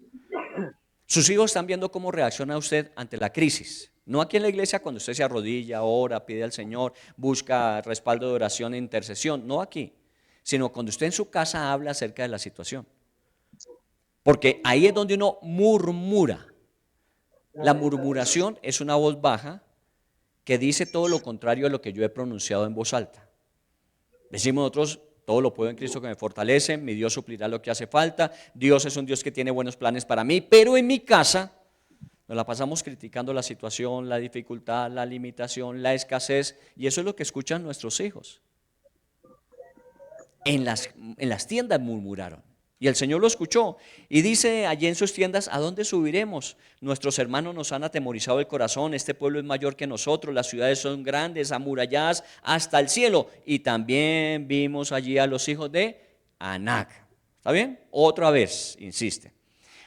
Sus hijos están viendo cómo reacciona usted ante la crisis. No aquí en la iglesia cuando usted se arrodilla, ora, pide al Señor, busca respaldo de oración e intercesión. No aquí. sino cuando usted en su casa habla acerca de la situación. Porque ahí es donde uno murmura. La murmuración es una voz baja que dice todo lo contrario a lo que yo he pronunciado en voz alta. Decimos nosotros, todo lo puedo en Cristo que me fortalece, mi Dios suplirá lo que hace falta, Dios es un Dios que tiene buenos planes para mí, pero en mi casa nos la pasamos criticando la situación, la dificultad, la limitación, la escasez, y eso es lo que escuchan nuestros hijos. En las tiendas murmuraron. Y el Señor lo escuchó y dice allí en sus tiendas: ¿a dónde subiremos? Nuestros hermanos nos han atemorizado el corazón, este pueblo es mayor que nosotros, las ciudades son grandes, amuralladas hasta el cielo. Y también vimos allí a los hijos de Anac. ¿Está bien? Otra vez, insiste.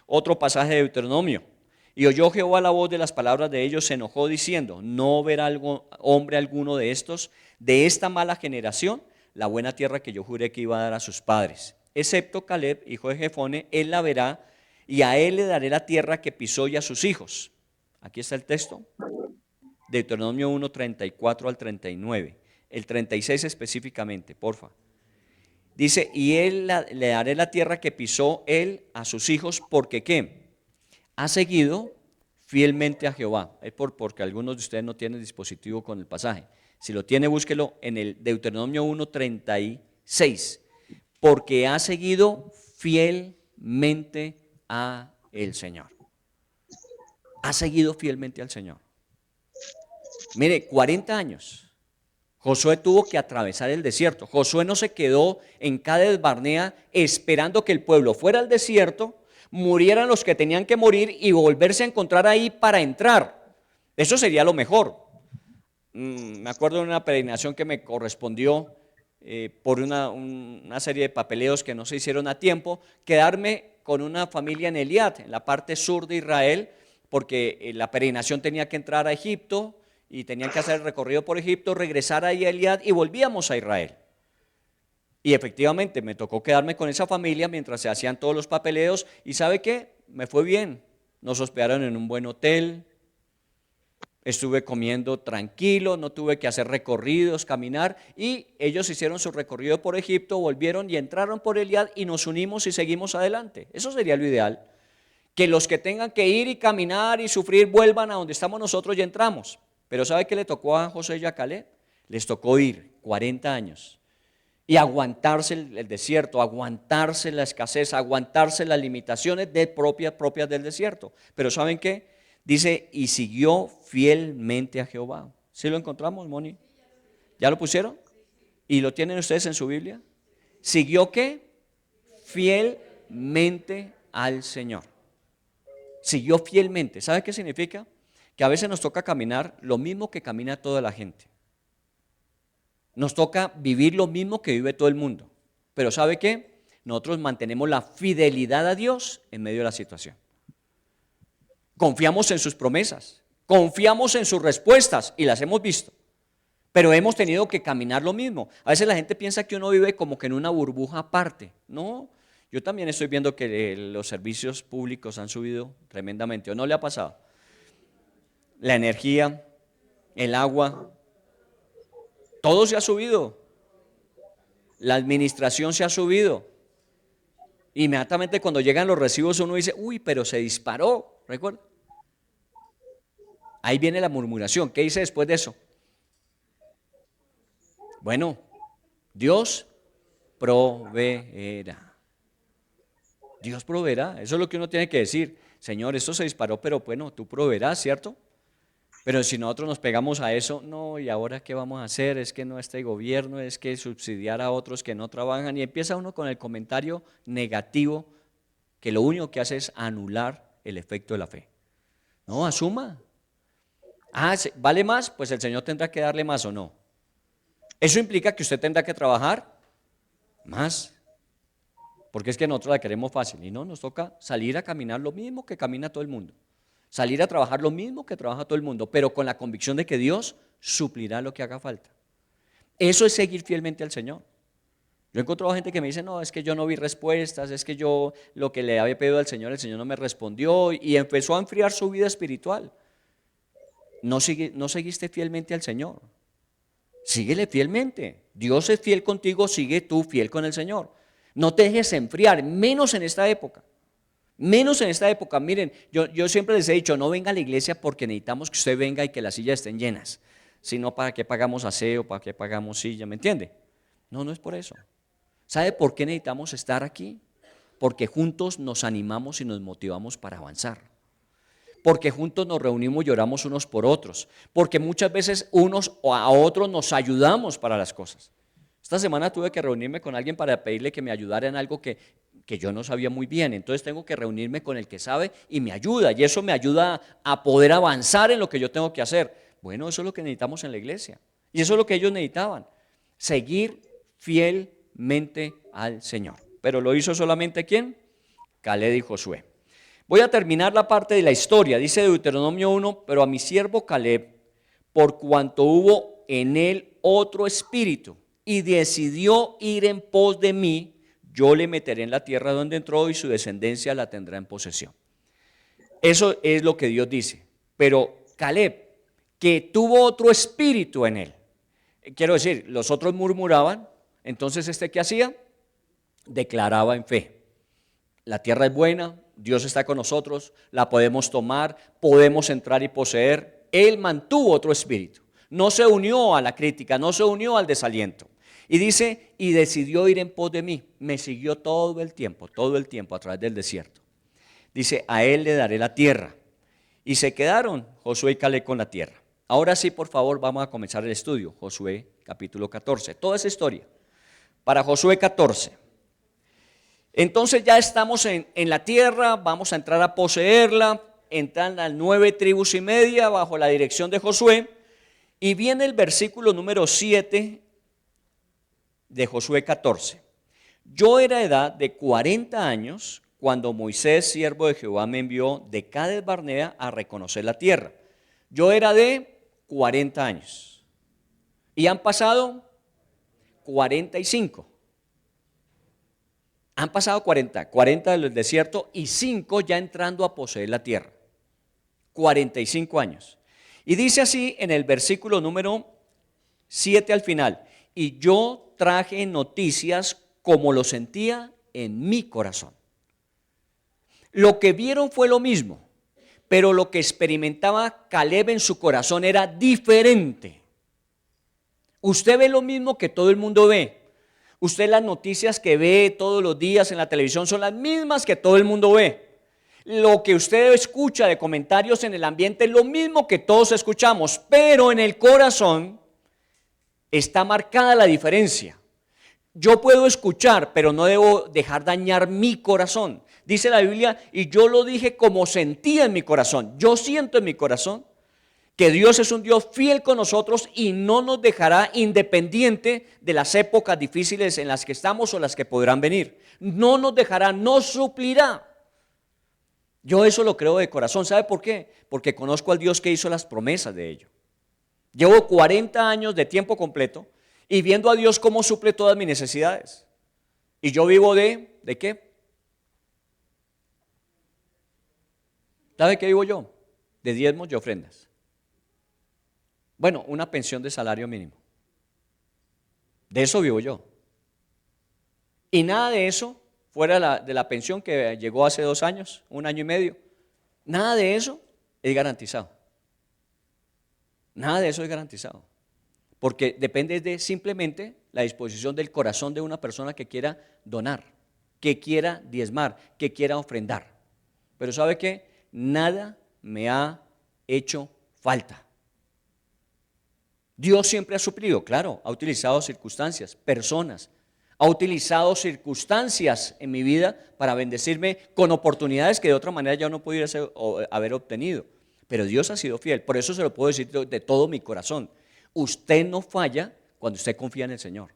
Otro pasaje de Deuteronomio. Y oyó Jehová la voz de las palabras de ellos, se enojó diciendo: ¿no verá hombre alguno de estos, de esta mala generación, la buena tierra que yo juré que iba a dar a sus padres? Excepto Caleb, hijo de Jefone, él la verá, y a él le daré la tierra que pisó y a sus hijos. Aquí está el texto, Deuteronomio 1, 34 al 39, el 36 específicamente, porfa. Dice: y él le daré la tierra que pisó él a sus hijos, porque ¿qué? Ha seguido fielmente a Jehová. Es porque algunos de ustedes no tienen dispositivo con el pasaje. Si lo tiene, búsquelo en el Deuteronomio 1, 36. Porque ha seguido fielmente a el Señor. Ha seguido fielmente al Señor. Mire, 40 años. Josué tuvo que atravesar el desierto. Josué no se quedó en Cades Barnea esperando que el pueblo fuera al desierto, murieran los que tenían que morir y volverse a encontrar ahí para entrar. Eso sería lo mejor. Me acuerdo de una peregrinación que me correspondió por una serie de papeleos que no se hicieron a tiempo, quedarme con una familia en Eliad, en la parte sur de Israel, porque la peregrinación tenía que entrar a Egipto y tenían que hacer el recorrido por Egipto, regresar ahí a Eliad y volvíamos a Israel. Y efectivamente me tocó quedarme con esa familia mientras se hacían todos los papeleos, y ¿sabe qué? Me fue bien. Nos hospedaron en un buen hotel, estuve comiendo tranquilo, no tuve que hacer recorridos, caminar, y ellos hicieron su recorrido por Egipto, volvieron y entraron por Eliad y nos unimos y seguimos adelante. Eso sería lo ideal, que los que tengan que ir y caminar y sufrir vuelvan a donde estamos nosotros y entramos. Pero ¿sabe qué le tocó a José y a Caleb? Les tocó ir 40 años y aguantarse el desierto, aguantarse la escasez, aguantarse las limitaciones propias del desierto. Pero ¿saben qué? Dice: y siguió fielmente a Jehová. ¿Sí lo encontramos, Moni? ¿Ya lo pusieron? ¿Y lo tienen ustedes en su Biblia? ¿Siguió qué? Fielmente al Señor. Siguió fielmente. ¿Sabe qué significa? Que a veces nos toca caminar lo mismo que camina toda la gente. Nos toca vivir lo mismo que vive todo el mundo. Pero ¿sabe qué? Nosotros mantenemos la fidelidad a Dios en medio de la situación. Confiamos en sus promesas, confiamos en sus respuestas y las hemos visto, pero hemos tenido que caminar lo mismo. A veces la gente piensa que uno vive como que en una burbuja aparte. No, yo también estoy viendo que los servicios públicos han subido tremendamente. ¿O no le ha pasado? La energía, el agua, todo se ha subido. La administración se ha subido. Inmediatamente cuando llegan los recibos uno dice: uy, pero se disparó. ¿Recuerda? Ahí viene la murmuración. ¿Qué dice después de eso? Bueno, Dios proveerá. Dios proveerá. Eso es lo que uno tiene que decir. Señor, esto se disparó, pero bueno, tú proveerás, ¿cierto? Pero si nosotros nos pegamos a eso, no, ¿y ahora qué vamos a hacer? Es que no este gobierno, es que subsidiar a otros que no trabajan, y empieza uno con el comentario negativo que lo único que hace es anular el efecto de la fe. No, asuma. ¿Vale más? Pues el Señor tendrá que darle más, ¿o no? ¿Eso implica que usted tendrá que trabajar más? Porque es que nosotros la queremos fácil y no, nos toca salir a caminar lo mismo que camina todo el mundo. Salir a trabajar lo mismo que trabaja todo el mundo, pero con la convicción de que Dios suplirá lo que haga falta. Eso es seguir fielmente al Señor. Yo he encontrado gente que me dice: no, es que yo no vi respuestas, es que yo lo que le había pedido al Señor, el Señor no me respondió, y empezó a enfriar su vida espiritual. No seguiste fielmente al Señor. Síguele fielmente. Dios es fiel contigo, sigue tú fiel con el Señor. No te dejes enfriar, menos en esta época. Menos en esta época. Miren, yo siempre les he dicho, no venga a la iglesia porque necesitamos que usted venga y que las sillas estén llenas. Sino para qué pagamos aseo, para qué pagamos silla, ¿me entiende? No, no es por eso. ¿Sabe por qué necesitamos estar aquí? Porque juntos nos animamos y nos motivamos para avanzar. Porque juntos nos reunimos y oramos unos por otros. Porque muchas veces unos a otros nos ayudamos para las cosas. Esta semana tuve que reunirme con alguien para pedirle que me ayudara en algo que yo no sabía muy bien. Entonces tengo que reunirme con el que sabe y me ayuda. Y eso me ayuda a poder avanzar en lo que yo tengo que hacer. Bueno, eso es lo que necesitamos en la iglesia. Y eso es lo que ellos necesitaban. Seguir fielmente al Señor. Pero lo hizo solamente ¿quién? Caleb y Josué. Voy a terminar la parte de la historia. Dice Deuteronomio 1, pero a mi siervo Caleb, por cuanto hubo en él otro espíritu y decidió ir en pos de mí, yo le meteré en la tierra donde entró y su descendencia la tendrá en posesión. Eso es lo que Dios dice. Pero Caleb, que tuvo otro espíritu en él. Quiero decir, los otros murmuraban, entonces ¿qué hacía? Declaraba en fe. La tierra es buena, Dios está con nosotros, la podemos tomar, podemos entrar y poseer. Él mantuvo otro espíritu, no se unió a la crítica, no se unió al desaliento. Y dice, y decidió ir en pos de mí, me siguió todo el tiempo a través del desierto. Dice, a él le daré la tierra. Y se quedaron Josué y Caleb con la tierra. Ahora sí, por favor, vamos a comenzar el estudio. Josué capítulo 14, toda esa historia. Para Josué 14. Entonces ya estamos en la tierra, vamos a entrar a poseerla, entran las 9 tribus y media bajo la dirección de Josué, y viene el versículo número 7 de Josué 14. Yo era edad de 40 años cuando Moisés, siervo de Jehová, me envió de Cades Barnea a reconocer la tierra. Yo era de 40 años y han pasado 45. Han pasado 40 del desierto y 5 ya entrando a poseer la tierra. 45 años. Y dice así en el versículo número 7 al final, y yo traje noticias como lo sentía en mi corazón. Lo que vieron fue lo mismo, pero lo que experimentaba Caleb en su corazón era diferente. Usted ve lo mismo que todo el mundo ve. Usted las noticias que ve todos los días en la televisión son las mismas que todo el mundo ve. Lo que usted escucha de comentarios en el ambiente es lo mismo que todos escuchamos, pero en el corazón está marcada la diferencia. Yo puedo escuchar, pero no debo dejar dañar mi corazón. Dice la Biblia, y yo lo dije como sentía en mi corazón. Yo siento en mi corazón que Dios es un Dios fiel con nosotros y no nos dejará independiente de las épocas difíciles en las que estamos o las que podrán venir. No nos dejará, nos suplirá. Yo eso lo creo de corazón. ¿Sabe por qué? Porque conozco al Dios que hizo las promesas de ello. Llevo 40 años de tiempo completo y viendo a Dios cómo suple todas mis necesidades. Y yo vivo ¿de qué? ¿Sabe qué vivo yo? De diezmos y ofrendas. Bueno, una pensión de salario mínimo. De eso vivo yo. Y nada de eso, fuera de la pensión que llegó hace 2 años, 1 año y medio, nada de eso es garantizado. Nada de eso es garantizado. Porque depende de simplemente la disposición del corazón de una persona que quiera donar, que quiera diezmar, que quiera ofrendar. Pero ¿sabe qué? Nada me ha hecho falta. Dios siempre ha suplido, claro, ha utilizado circunstancias, personas, ha utilizado circunstancias en mi vida para bendecirme con oportunidades que de otra manera yo no pudiera haber obtenido. Pero Dios ha sido fiel, por eso se lo puedo decir de todo mi corazón. Usted no falla cuando usted confía en el Señor.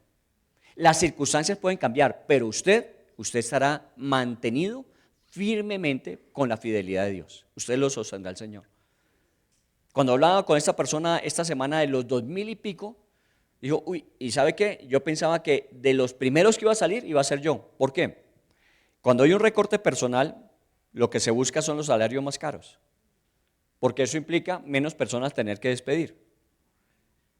Las circunstancias pueden cambiar, pero usted estará mantenido firmemente con la fidelidad de Dios. Usted lo sostendrá al Señor. Cuando hablaba con esta persona esta semana de los 2000 y pico, dijo, uy, ¿y sabe qué? Yo pensaba que de los primeros que iba a salir iba a ser yo. ¿Por qué? Cuando hay un recorte personal, lo que se busca son los salarios más caros, porque eso implica menos personas tener que despedir.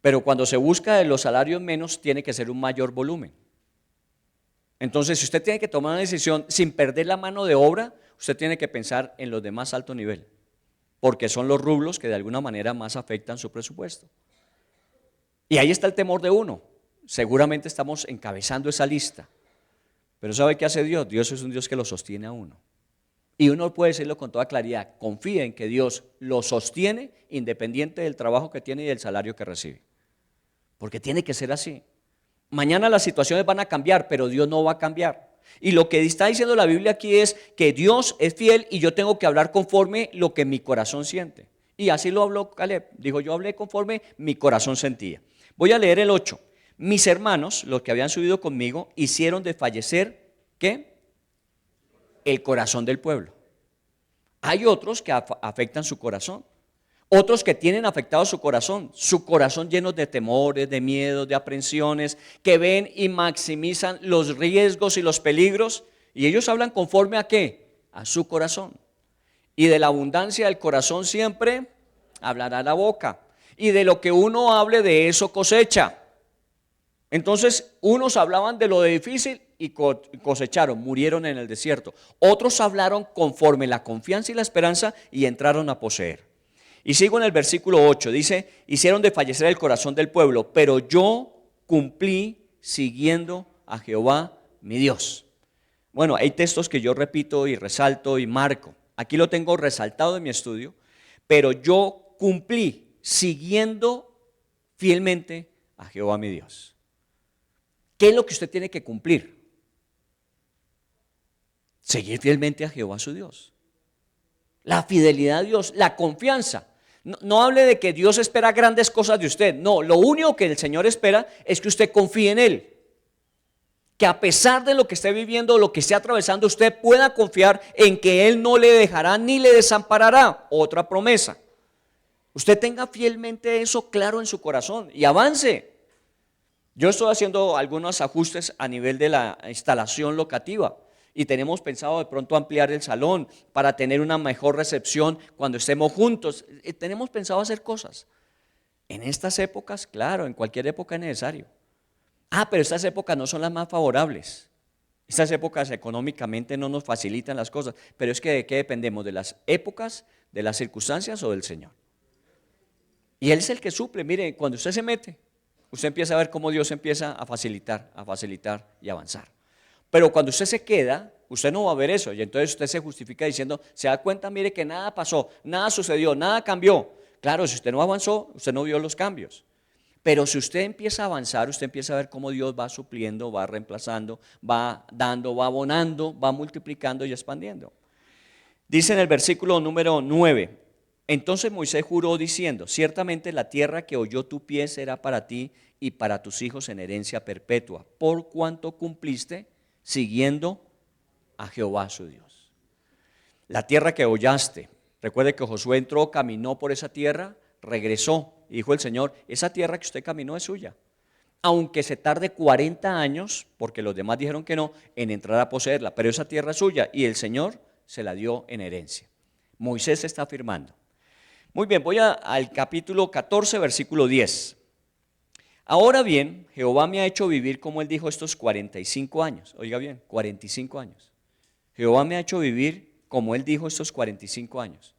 Pero cuando se busca de los salarios menos, tiene que ser un mayor volumen. Entonces, si usted tiene que tomar una decisión sin perder la mano de obra, usted tiene que pensar en los de más alto nivel, porque son los rublos que de alguna manera más afectan su presupuesto. Y ahí está el temor de uno. Seguramente estamos encabezando esa lista. Pero ¿sabe qué hace Dios? Dios es un Dios que lo sostiene a uno. Y uno puede decirlo con toda claridad, confía en que Dios lo sostiene independiente del trabajo que tiene y del salario que recibe. Porque tiene que ser así. Mañana las situaciones van a cambiar, pero Dios no va a cambiar. Y lo que está diciendo la Biblia aquí es que Dios es fiel y yo tengo que hablar conforme lo que mi corazón siente. Y así lo habló Caleb. Dijo, yo hablé conforme mi corazón sentía. Voy a leer el 8. Mis hermanos, los que habían subido conmigo, hicieron desfallecer, ¿qué? El corazón del pueblo. Hay otros que afectan su corazón. Otros que tienen afectado su corazón lleno de temores, de miedos, de aprensiones, que ven y maximizan los riesgos y los peligros, y ellos hablan conforme a ¿qué? A su corazón. Y de la abundancia del corazón siempre hablará la boca, y de lo que uno hable de eso cosecha. Entonces, unos hablaban de lo difícil y cosecharon, murieron en el desierto. Otros hablaron conforme la confianza y la esperanza y entraron a poseer. Y sigo en el versículo 8, dice, hicieron desfallecer el corazón del pueblo, pero yo cumplí siguiendo a Jehová mi Dios. Bueno, hay textos que yo repito y resalto y marco. Aquí lo tengo resaltado en mi estudio, pero yo cumplí siguiendo fielmente a Jehová mi Dios. ¿Qué es lo que usted tiene que cumplir? Seguir fielmente a Jehová su Dios. La fidelidad a Dios, la confianza. No hable de que Dios espera grandes cosas de usted. No, lo único que el Señor espera es que usted confíe en Él. Que a pesar de lo que esté viviendo, lo que esté atravesando, usted pueda confiar en que Él no le dejará ni le desamparará. Otra promesa. Usted tenga fielmente eso claro en su corazón y avance. Yo estoy haciendo algunos ajustes a nivel de la instalación locativa. Y tenemos pensado de pronto ampliar el salón para tener una mejor recepción cuando estemos juntos. Tenemos pensado hacer cosas. En estas épocas, claro, en cualquier época es necesario. Pero estas épocas no son las más favorables. Estas épocas económicamente no nos facilitan las cosas. Pero es que ¿de qué dependemos? ¿De las épocas, de las circunstancias o del Señor? Y Él es el que suple. Mire, cuando usted se mete, usted empieza a ver cómo Dios empieza a facilitar y avanzar. Pero cuando usted se queda, usted no va a ver eso. Y entonces usted se justifica diciendo, se da cuenta, mire que nada pasó, nada sucedió, nada cambió. Claro, si usted no avanzó, usted no vio los cambios. Pero si usted empieza a avanzar, usted empieza a ver cómo Dios va supliendo, va reemplazando, va dando, va abonando, va multiplicando y expandiendo. Dice en el versículo número 9, entonces Moisés juró diciendo, ciertamente la tierra que oyó tu pie será para ti y para tus hijos en herencia perpetua, por cuanto cumpliste siguiendo a Jehová su Dios. La tierra que hollaste, recuerde que Josué entró, caminó por esa tierra, regresó y dijo el Señor, esa tierra que usted caminó es suya. Aunque se tarde 40 años, porque los demás dijeron que no, en entrar a poseerla, pero esa tierra es suya y el Señor se la dio en herencia. Moisés está afirmando. Muy bien, voy al capítulo 14, versículo 10. Ahora bien, Jehová me ha hecho vivir, como Él dijo, estos 45 años. Oiga bien, 45 años. Jehová me ha hecho vivir, como Él dijo, estos 45 años.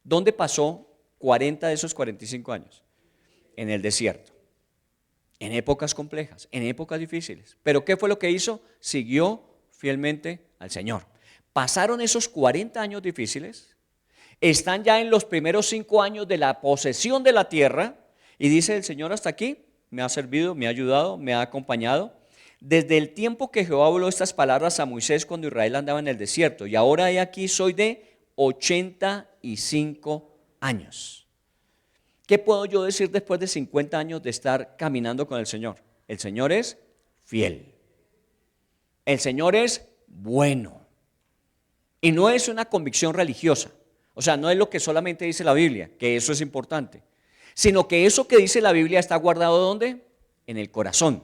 ¿Dónde pasó 40 de esos 45 años? En el desierto. En épocas complejas, en épocas difíciles. ¿Pero qué fue lo que hizo? Siguió fielmente al Señor. Pasaron esos 40 años difíciles, están ya en los primeros 5 años de la posesión de la tierra, y dice el Señor hasta aquí, me ha servido, me ha ayudado, me ha acompañado. Desde el tiempo que Jehová habló estas palabras a Moisés cuando Israel andaba en el desierto, y ahora he aquí soy de 85 años. ¿Qué puedo yo decir después de 50 años de estar caminando con el Señor? El Señor es fiel. El Señor es bueno. Y no es una convicción religiosa. O sea, no es lo que solamente dice la Biblia, que eso es importante. Sino que eso que dice la Biblia está guardado ¿dónde? En el corazón.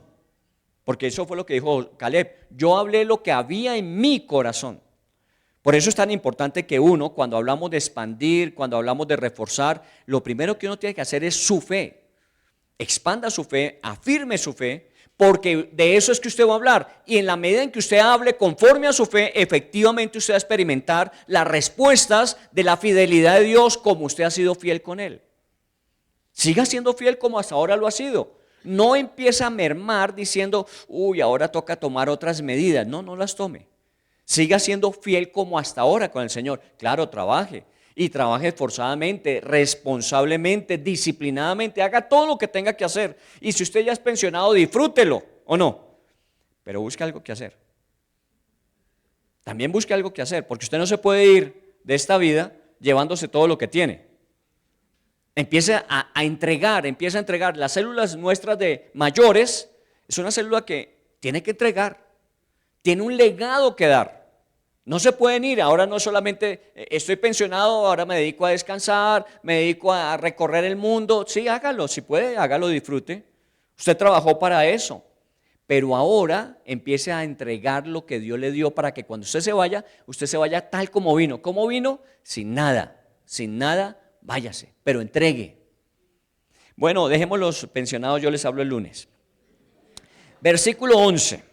Porque eso fue lo que dijo Caleb. Yo hablé lo que había en mi corazón. Por eso es tan importante que uno, cuando hablamos de expandir, cuando hablamos de reforzar, lo primero que uno tiene que hacer es su fe. expanda su fe, afirme su fe, porque de eso es que usted va a hablar. Y en la medida en que usted hable conforme a su fe, efectivamente usted va a experimentar las respuestas de la fidelidad de Dios como usted ha sido fiel con Él. Siga siendo fiel como hasta ahora lo ha sido. No empiece a mermar diciendo, uy, ahora toca tomar otras medidas. No, no las tome. Siga siendo fiel como hasta ahora con el Señor. Claro, trabaje. Y trabaje esforzadamente, responsablemente, disciplinadamente. Haga todo lo que tenga que hacer. Y si usted ya es pensionado, disfrútelo, ¿o no? Pero busque algo que hacer. También busque algo que hacer, porque usted no se puede ir de esta vida llevándose todo lo que tiene. Empiece a entregar. Las células nuestras de mayores es una célula que tiene que entregar. Tiene un legado que dar. No se pueden ir, ahora no solamente estoy pensionado, ahora me dedico a descansar, me dedico a recorrer el mundo. Sí, hágalo, si puede, hágalo, disfrute. Usted trabajó para eso, pero ahora empiece a entregar lo que Dios le dio para que cuando usted se vaya tal como vino. ¿Cómo vino? Sin nada, váyase, pero entregue. Bueno, dejemos los pensionados, yo les hablo el lunes. Versículo 11.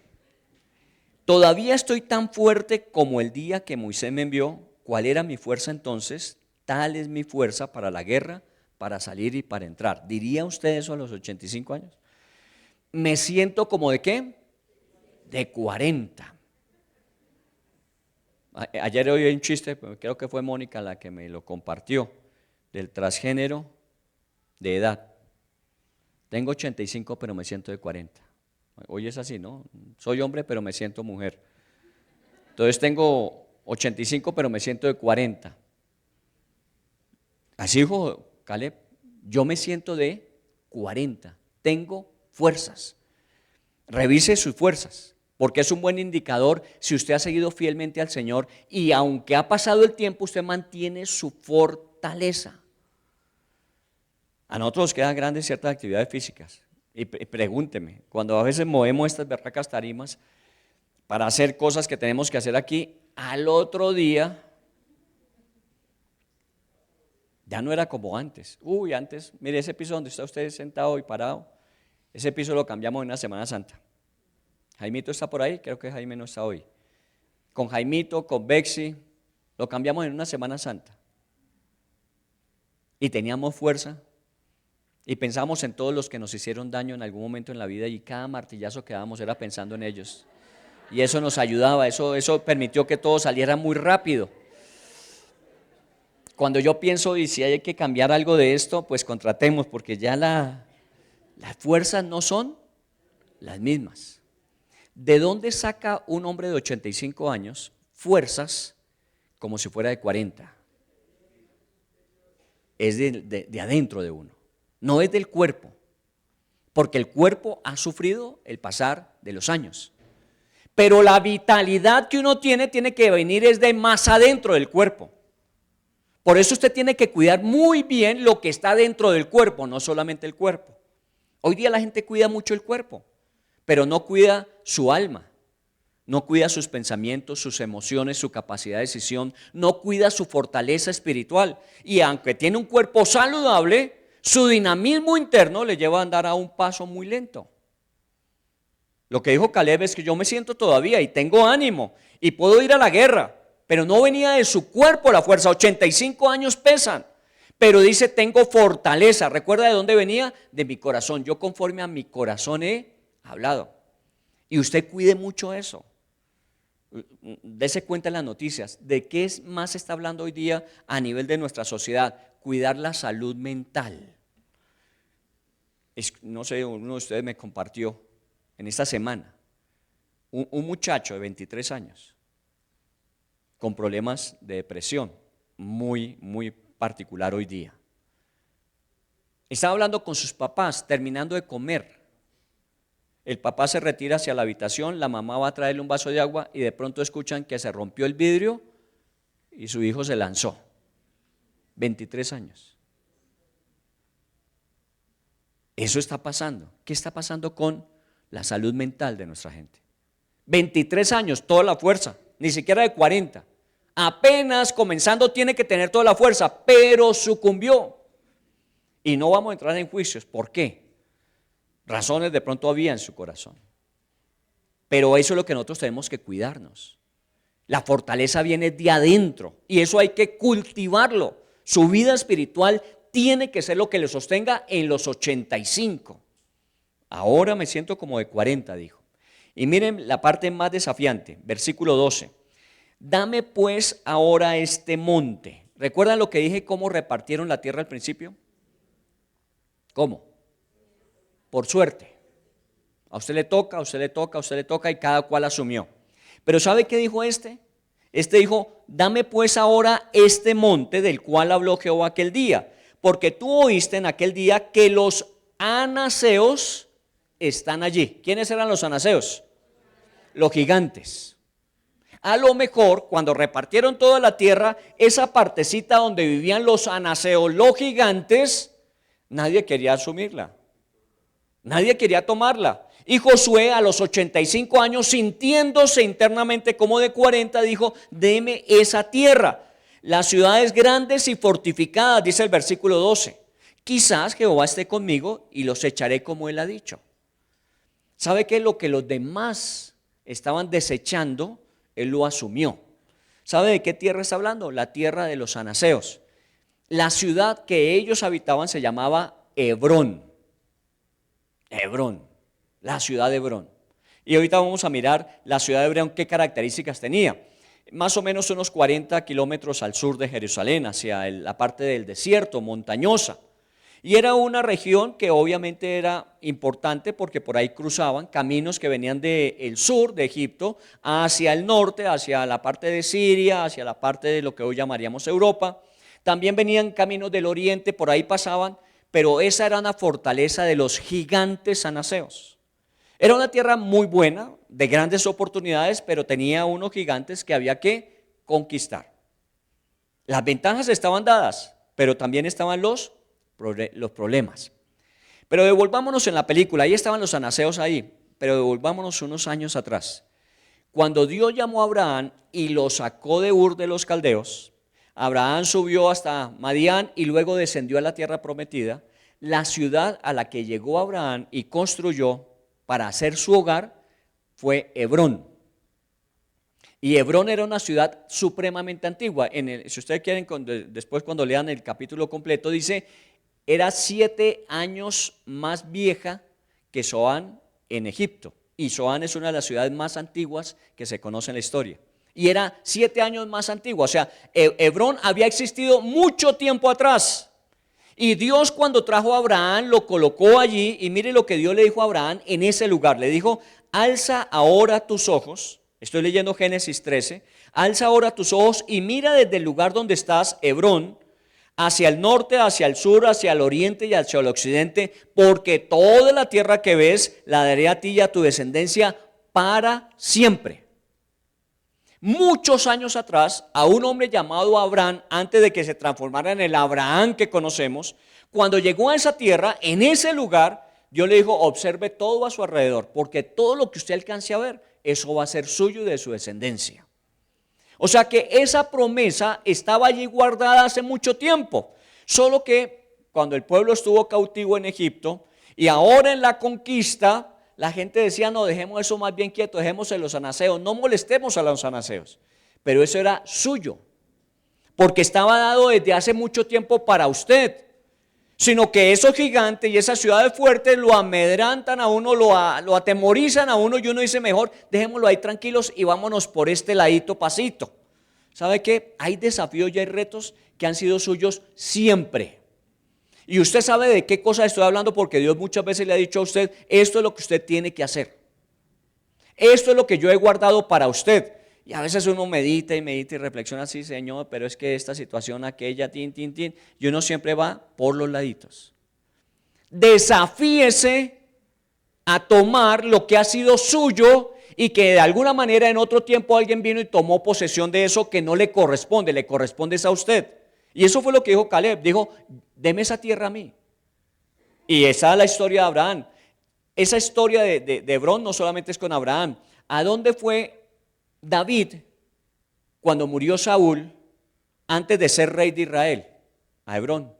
Todavía estoy tan fuerte como el día que Moisés me envió. ¿Cuál era mi fuerza entonces? Tal es mi fuerza para la guerra, para salir y para entrar. ¿Diría usted eso a los 85 años? Me siento como ¿de qué? De 40. Ayer oí un chiste, creo que fue Mónica la que me lo compartió, del transgénero de edad. Tengo 85 pero me siento de 40. Hoy es así, ¿no? Soy hombre pero me siento mujer. Entonces tengo 85 pero me siento de 40. Así dijo Caleb, yo me siento de 40. Tengo fuerzas. Revise sus fuerzas, porque es un buen indicador si usted ha seguido fielmente al Señor y aunque ha pasado el tiempo, usted mantiene su fortaleza. A nosotros nos quedan grandes ciertas actividades físicas. Y pregúnteme, cuando a veces movemos estas berracas tarimas para hacer cosas que tenemos que hacer aquí, al otro día ya no era como antes. Antes, mire ese piso donde está usted sentado y parado, ese piso lo cambiamos en una Semana Santa. Jaimito está por ahí, creo que Jaime no está hoy. Con Jaimito, con Bexi, lo cambiamos en una Semana Santa. Y teníamos fuerza. Y pensamos en todos los que nos hicieron daño en algún momento en la vida y cada martillazo que dábamos era pensando en ellos. Y eso nos ayudaba, eso permitió que todo saliera muy rápido. Cuando yo pienso, y si hay que cambiar algo de esto, pues contratemos, porque ya las fuerzas no son las mismas. ¿De dónde saca un hombre de 85 años fuerzas como si fuera de 40? Es de adentro de uno. No es del cuerpo, porque el cuerpo ha sufrido el pasar de los años. Pero la vitalidad que uno tiene que venir es de más adentro del cuerpo. Por eso usted tiene que cuidar muy bien lo que está dentro del cuerpo, no solamente el cuerpo. Hoy día la gente cuida mucho el cuerpo, pero no cuida su alma, no cuida sus pensamientos, sus emociones, su capacidad de decisión, no cuida su fortaleza espiritual. Y aunque tiene un cuerpo saludable, su dinamismo interno le lleva a andar a un paso muy lento. Lo que dijo Caleb es que yo me siento todavía y tengo ánimo y puedo ir a la guerra, pero no venía de su cuerpo la fuerza. 85 años pesan, pero dice tengo fortaleza. ¿Recuerda de dónde venía? De mi corazón. Yo conforme a mi corazón he hablado. Y usted cuide mucho eso. Dese cuenta en las noticias. ¿De qué más se está hablando hoy día a nivel de nuestra sociedad? Cuidar la salud mental. No sé, uno de ustedes me compartió en esta semana un muchacho de 23 años con problemas de depresión muy, muy particular hoy día. Estaba hablando con sus papás, terminando de comer. El papá se retira hacia la habitación, la mamá va a traerle un vaso de agua y de pronto escuchan que se rompió el vidrio y su hijo se lanzó. 23 años. Eso está pasando. ¿Qué está pasando con la salud mental de nuestra gente? 23 años, toda la fuerza, ni siquiera de 40. Apenas comenzando tiene que tener toda la fuerza, pero sucumbió. Y no vamos a entrar en juicios. ¿Por qué? Razones de pronto había en su corazón. Pero eso es lo que nosotros tenemos que cuidarnos. La fortaleza viene de adentro y eso hay que cultivarlo. Su vida espiritual tiene que ser lo que le sostenga en los 85. Ahora me siento como de 40, dijo. Y miren la parte más desafiante, versículo 12. Dame pues ahora este monte. ¿Recuerdan lo que dije, cómo repartieron la tierra al principio? ¿Cómo? Por suerte. A usted le toca, a usted le toca, a usted le toca y cada cual asumió. Pero ¿sabe qué dijo este? Este dijo, dame pues ahora este monte del cual habló Jehová aquel día, porque tú oíste en aquel día que los anaseos están allí. ¿Quiénes eran los anaseos? Los gigantes. A lo mejor cuando repartieron toda la tierra, esa partecita donde vivían los anaseos, los gigantes, nadie quería asumirla. Nadie quería tomarla. Y Josué a los 85 años, sintiéndose internamente como de 40, dijo, deme esa tierra. Las ciudades grandes y fortificadas, dice el versículo 12. Quizás Jehová esté conmigo y los echaré como él ha dicho. ¿Sabe qué? Lo que los demás estaban desechando, él lo asumió. ¿Sabe de qué tierra está hablando? La tierra de los anaseos. La ciudad que ellos habitaban se llamaba Hebrón. Hebrón, la ciudad de Hebrón. Y ahorita vamos a mirar la ciudad de Hebrón, qué características tenía. Más o menos unos 40 kilómetros al sur de Jerusalén, hacia la parte del desierto, montañosa. Y era una región que obviamente era importante porque por ahí cruzaban caminos que venían del sur de Egipto hacia el norte, hacia la parte de Siria, hacia la parte de lo que hoy llamaríamos Europa. También venían caminos del oriente, por ahí pasaban, pero esa era una fortaleza de los gigantes anaseos. Era una tierra muy buena, de grandes oportunidades, pero tenía unos gigantes que había que conquistar. Las ventajas estaban dadas, pero también estaban los problemas. Pero devolvámonos en la película, ahí estaban los anaseos ahí, pero devolvámonos unos años atrás. Cuando Dios llamó a Abraham y lo sacó de Ur de los Caldeos, Abraham subió hasta Madián y luego descendió a la tierra prometida. La ciudad a la que llegó Abraham y construyó para hacer su hogar fue Hebrón. Y Hebrón era una ciudad supremamente antigua. Si ustedes quieren, después cuando lean el capítulo completo, dice, era 7 años más vieja que Zoán en Egipto. Y Zoán es una de las ciudades más antiguas que se conoce en la historia. Y era 7 años más antigua, o sea, Hebrón había existido mucho tiempo atrás. Y Dios cuando trajo a Abraham lo colocó allí y mire lo que Dios le dijo a Abraham en ese lugar. Le dijo, alza ahora tus ojos, estoy leyendo Génesis 13, alza ahora tus ojos y mira desde el lugar donde estás, Hebrón, hacia el norte, hacia el sur, hacia el oriente y hacia el occidente, porque toda la tierra que ves la daré a ti y a tu descendencia para siempre. Muchos años atrás, a un hombre llamado Abraham, antes de que se transformara en el Abraham que conocemos, cuando llegó a esa tierra, en ese lugar, Dios le dijo, observe todo a su alrededor, porque todo lo que usted alcance a ver, eso va a ser suyo y de su descendencia. O sea que esa promesa estaba allí guardada hace mucho tiempo, solo que cuando el pueblo estuvo cautivo en Egipto y ahora en la conquista, la gente decía, no, dejemos eso más bien quieto, dejemos a los anaseos, no molestemos a los anaseos. Pero eso era suyo, porque estaba dado desde hace mucho tiempo para usted. Sino que esos gigantes y esas ciudades fuertes lo amedrantan a uno, lo atemorizan a uno y uno dice, mejor dejémoslo ahí tranquilos y vámonos por este ladito pasito. ¿Sabe qué? Hay desafíos y hay retos que han sido suyos siempre. Y usted sabe de qué cosa estoy hablando porque Dios muchas veces le ha dicho a usted, esto es lo que usted tiene que hacer. Esto es lo que yo he guardado para usted. Y a veces uno medita y reflexiona así, Señor, pero es que esta situación, aquella, y uno siempre va por los laditos. Desafíese a tomar lo que ha sido suyo y que de alguna manera en otro tiempo alguien vino y tomó posesión de eso que no le corresponde es a usted. Y eso fue lo que dijo Caleb, dijo, deme esa tierra a mí. Y esa es la historia de Abraham. Esa historia de Hebrón no solamente es con Abraham. ¿A dónde fue David cuando murió Saúl antes de ser rey de Israel? A Hebrón.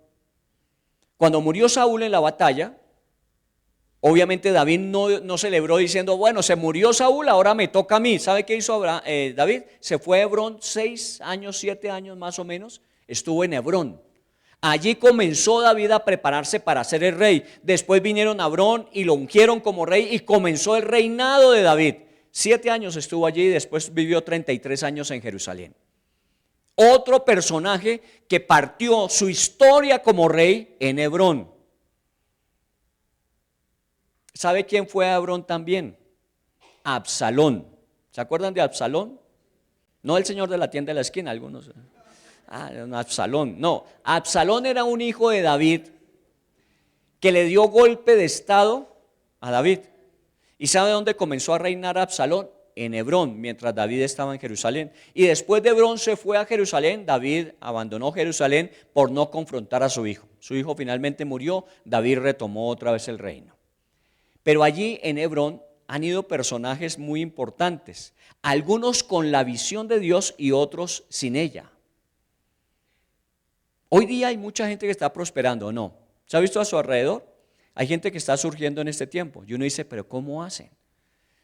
Cuando murió Saúl en la batalla, Obviamente David no celebró diciendo, bueno, se murió Saúl, ahora me toca a mí. ¿Sabe qué hizo David? Se fue a Hebrón 6 años, 7 años más o menos, estuvo en Hebrón. Allí comenzó David a prepararse para ser el rey. Después vinieron a Hebrón y lo ungieron como rey y comenzó el reinado de David. 7 años estuvo allí y después vivió 33 años en Jerusalén. Otro personaje que partió su historia como rey en Hebrón. ¿Sabe quién fue a Hebrón también? Absalón. ¿Se acuerdan de Absalón? No el señor de la tienda de la esquina, algunos. Absalón. No, Absalón era un hijo de David que le dio golpe de estado a David. ¿Y sabe dónde comenzó a reinar Absalón? En Hebrón, mientras David estaba en Jerusalén. Y después de Hebrón se fue a Jerusalén. David abandonó Jerusalén por no confrontar a su hijo. Su hijo finalmente murió, David retomó otra vez el reino. Pero allí en Hebrón han ido personajes muy importantes, algunos con la visión de Dios y otros sin ella. Hoy día hay mucha gente que está prosperando, ¿o no? ¿Se ha visto a su alrededor? Hay gente que está surgiendo en este tiempo y uno dice, pero ¿cómo hacen?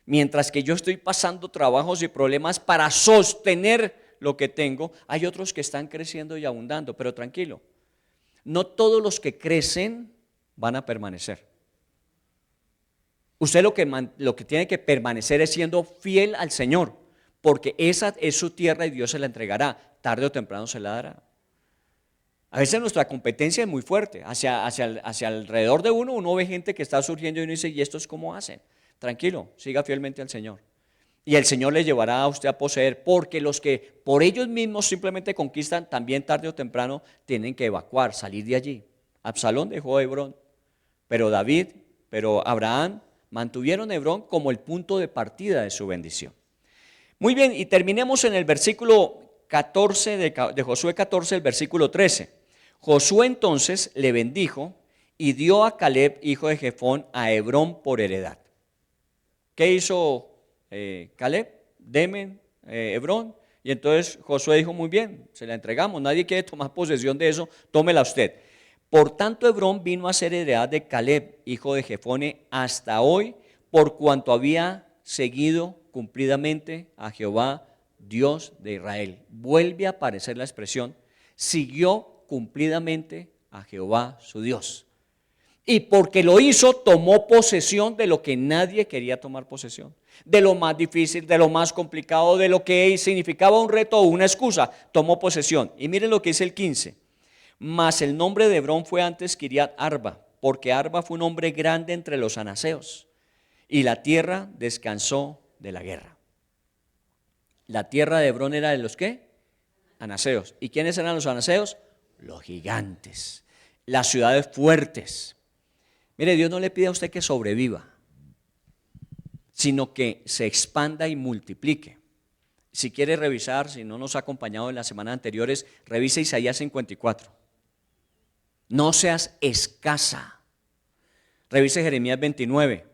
Mientras que yo estoy pasando trabajos y problemas para sostener lo que tengo, hay otros que están creciendo y abundando, pero tranquilo, no todos los que crecen van a permanecer. Usted lo que tiene que permanecer es siendo fiel al Señor, porque esa es su tierra y Dios se la entregará, tarde o temprano se la dará. A veces nuestra competencia es muy fuerte, hacia alrededor de uno ve gente que está surgiendo y uno dice, ¿y estos cómo hacen? Tranquilo, siga fielmente al Señor. Y el Señor le llevará a usted a poseer, porque los que por ellos mismos simplemente conquistan, también tarde o temprano tienen que evacuar, salir de allí. Absalón dejó Hebrón, pero Abraham mantuvieron Hebrón como el punto de partida de su bendición. Muy bien, y terminemos en el versículo 14 de Josué 14, el versículo 13. Josué entonces le bendijo y dio a Caleb, hijo de Jefón, a Hebrón por heredad. ¿Qué hizo Caleb? Deme Hebrón. Y entonces Josué dijo, muy bien, se la entregamos, nadie quiere tomar posesión de eso, tómela usted. Por tanto, Hebrón vino a ser heredad de Caleb, hijo de Jefone, hasta hoy, por cuanto había seguido cumplidamente a Jehová, Dios de Israel. Vuelve a aparecer la expresión, siguió cumplidamente a Jehová, su Dios. Y porque lo hizo, tomó posesión de lo que nadie quería tomar posesión, de lo más difícil, de lo más complicado, de lo que significaba un reto o una excusa, tomó posesión. Y miren lo que dice el 15. Mas el nombre de Hebrón fue antes Kiriat Arba, porque Arba fue un hombre grande entre los anaseos, y la tierra descansó de la guerra. La tierra de Hebrón era de los ¿qué? Anaseos. ¿Y quiénes eran los anaseos? Los gigantes, las ciudades fuertes. Mire, Dios no le pide a usted que sobreviva, sino que se expanda y multiplique. Si quiere revisar, si no nos ha acompañado en las semanas anteriores, revise Isaías 54. No seas escasa. Revise Jeremías 29.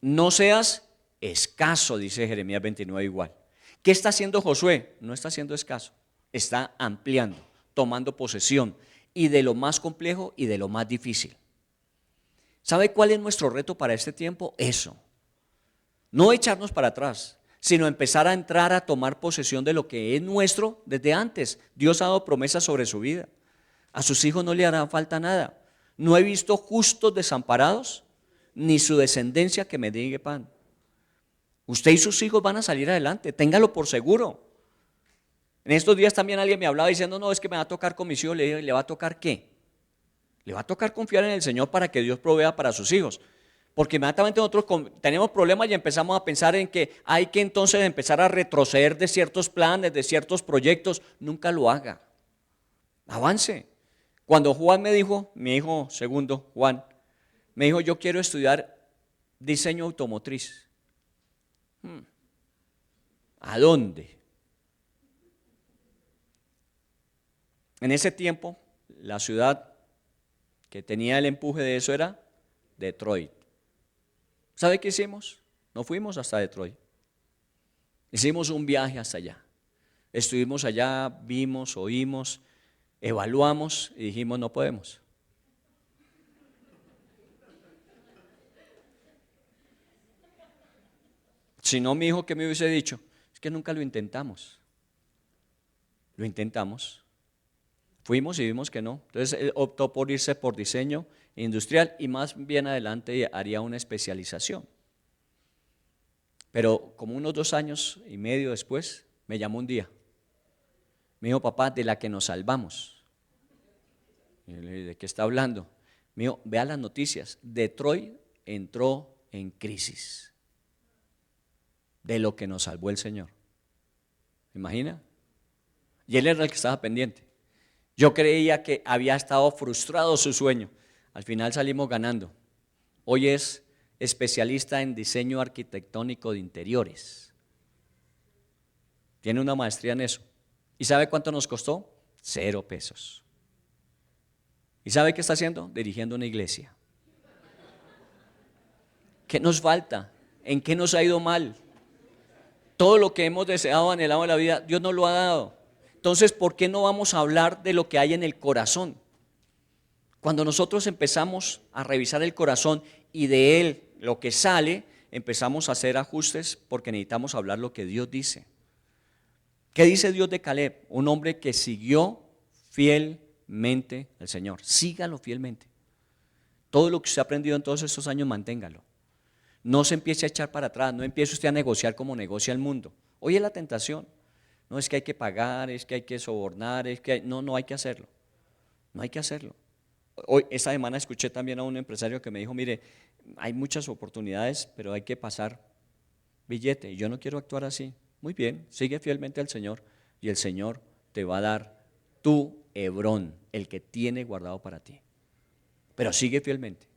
No seas escaso, dice Jeremías 29 igual. ¿Qué está haciendo Josué? No está siendo escaso, está ampliando, tomando posesión, y de lo más complejo y de lo más difícil. ¿Sabe cuál es nuestro reto para este tiempo? Eso. No echarnos para atrás, sino empezar a entrar a tomar posesión de lo que es nuestro desde antes. Dios ha dado promesas sobre su vida. A sus hijos no le hará falta nada. No he visto justos desamparados, ni su descendencia que mendigue pan. Usted y sus hijos van a salir adelante, téngalo por seguro. En estos días también alguien me hablaba diciendo, no, es que me va a tocar con mis hijos. Le dije, ¿le va a tocar qué? Le va a tocar confiar en el Señor para que Dios provea para sus hijos. Porque inmediatamente nosotros tenemos problemas y empezamos a pensar en que hay que entonces empezar a retroceder de ciertos planes, de ciertos proyectos. Nunca lo haga. Avance. Cuando Juan me dijo, mi hijo segundo, Juan, me dijo, yo quiero estudiar diseño automotriz. ¿A dónde? En ese tiempo, la ciudad que tenía el empuje de eso era Detroit. ¿Sabe qué hicimos? Nos fuimos hasta Detroit. Hicimos un viaje hasta allá. Estuvimos allá, vimos, oímos, evaluamos y dijimos no podemos. Si no, mi hijo, ¿qué me hubiese dicho? Es que nunca lo intentamos. Lo intentamos. Fuimos y vimos que no. Entonces él optó por irse por diseño industrial y más bien adelante haría una especialización. Pero como unos 2 años y medio después, me llamó un día. Me dijo, papá, de la que nos salvamos. Y le dije, ¿de qué está hablando? Me dijo, vea las noticias. Detroit entró en crisis. De lo que nos salvó el Señor. ¿Me imagina? Y él era el que estaba pendiente. Yo creía que había estado frustrado su sueño. Al final salimos ganando. Hoy es especialista en diseño arquitectónico de interiores. Tiene una maestría en eso. ¿Y sabe cuánto nos costó? 0 pesos. ¿Y sabe qué está haciendo? Dirigiendo una iglesia. ¿Qué nos falta? ¿En qué nos ha ido mal? Todo lo que hemos deseado, anhelado en la vida, Dios nos lo ha dado. Entonces, ¿por qué no vamos a hablar de lo que hay en el corazón? Cuando nosotros empezamos a revisar el corazón y de él lo que sale, empezamos a hacer ajustes porque necesitamos hablar lo que Dios dice. ¿Qué dice Dios de Caleb? Un hombre que siguió fielmente al Señor. Sígalo fielmente. Todo lo que usted ha aprendido en todos estos años, manténgalo. No se empiece a echar para atrás, no empiece usted a negociar como negocia el mundo. Hoy es la tentación. No es que hay que pagar, es que hay que sobornar, no hay que hacerlo. No hay que hacerlo. Hoy, esta semana escuché también a un empresario que me dijo, mire, hay muchas oportunidades, pero hay que pasar billete. Y yo no quiero actuar así. Muy bien, sigue fielmente al Señor y el Señor te va a dar tu Hebrón, el que tiene guardado para ti. Pero sigue fielmente.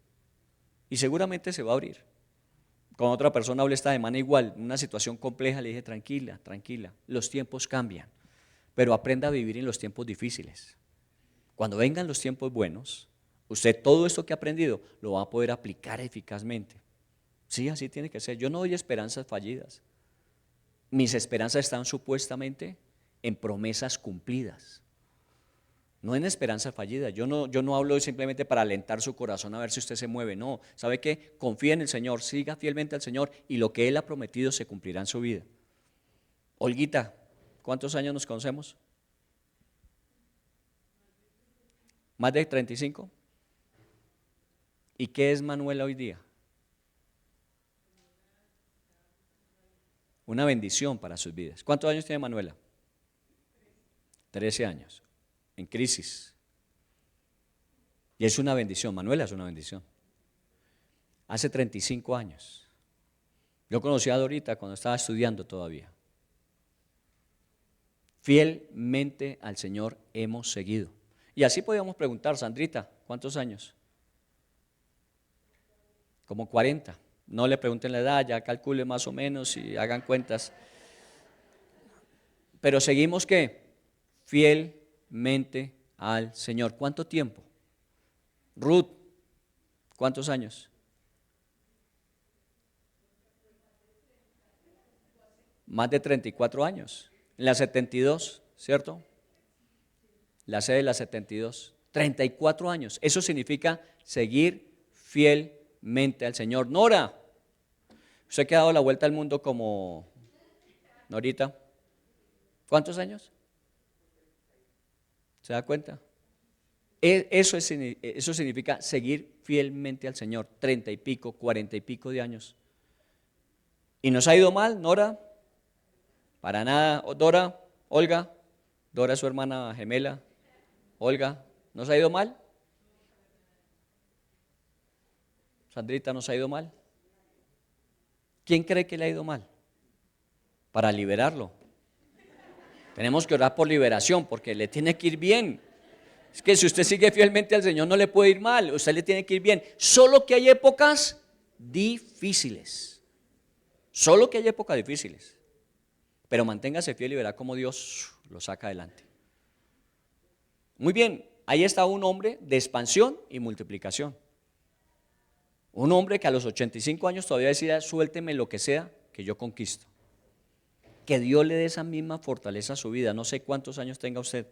Y seguramente se va a abrir. Con otra persona hablé esta semana igual, una situación compleja, le dije, tranquila, tranquila, los tiempos cambian, pero aprenda a vivir en los tiempos difíciles. Cuando vengan los tiempos buenos, usted todo esto que ha aprendido lo va a poder aplicar eficazmente. Sí, así tiene que ser. Yo no doy esperanzas fallidas. Mis esperanzas están supuestamente en promesas cumplidas, no en esperanzas fallidas. Yo no hablo simplemente para alentar su corazón a ver si usted se mueve. No, ¿sabe qué? Confía en el Señor, siga fielmente al Señor y lo que Él ha prometido se cumplirá en su vida. Olguita, ¿cuántos años nos conocemos? ¿Más de 35? ¿Y qué es Manuela hoy día? Una bendición para sus vidas. ¿Cuántos años tiene Manuela? 13 años, en crisis. Y es una bendición, Manuela es una bendición. Hace 35 años. Yo conocí a Dorita cuando estaba estudiando todavía. Fielmente al Señor hemos seguido. Y así podíamos preguntar, Sandrita, ¿cuántos años? Como 40. No le pregunten la edad, ya calcule más o menos y hagan cuentas. Pero seguimos ¿qué? Fielmente al Señor. ¿Cuánto tiempo? Ruth, ¿cuántos años? Más de 34 años. En la 72, ¿cierto? La sede de la 72. 34 años. Eso significa seguir fielmente al Señor. Nora, usted que ha dado la vuelta al mundo como Norita. ¿Cuántos años? ¿Se da cuenta? Eso significa seguir fielmente al Señor, 30 y pico, 40 y pico de años. ¿Y nos ha ido mal, Nora? Para nada. Dora, Olga, Dora es su hermana gemela, Olga, ¿nos ha ido mal? Sandrita, ¿nos ha ido mal? ¿Quién cree que le ha ido mal? Para liberarlo. Tenemos que orar por liberación porque le tiene que ir bien. Es que si usted sigue fielmente al Señor no le puede ir mal, usted le tiene que ir bien. Solo que hay épocas difíciles. Solo que hay épocas difíciles. Pero manténgase fiel y verá cómo Dios lo saca adelante. Muy bien, ahí está un hombre de expansión y multiplicación. Un hombre que a los 85 años todavía decía, suélteme lo que sea que yo conquisto. Que Dios le dé esa misma fortaleza a su vida. No sé cuántos años tenga usted,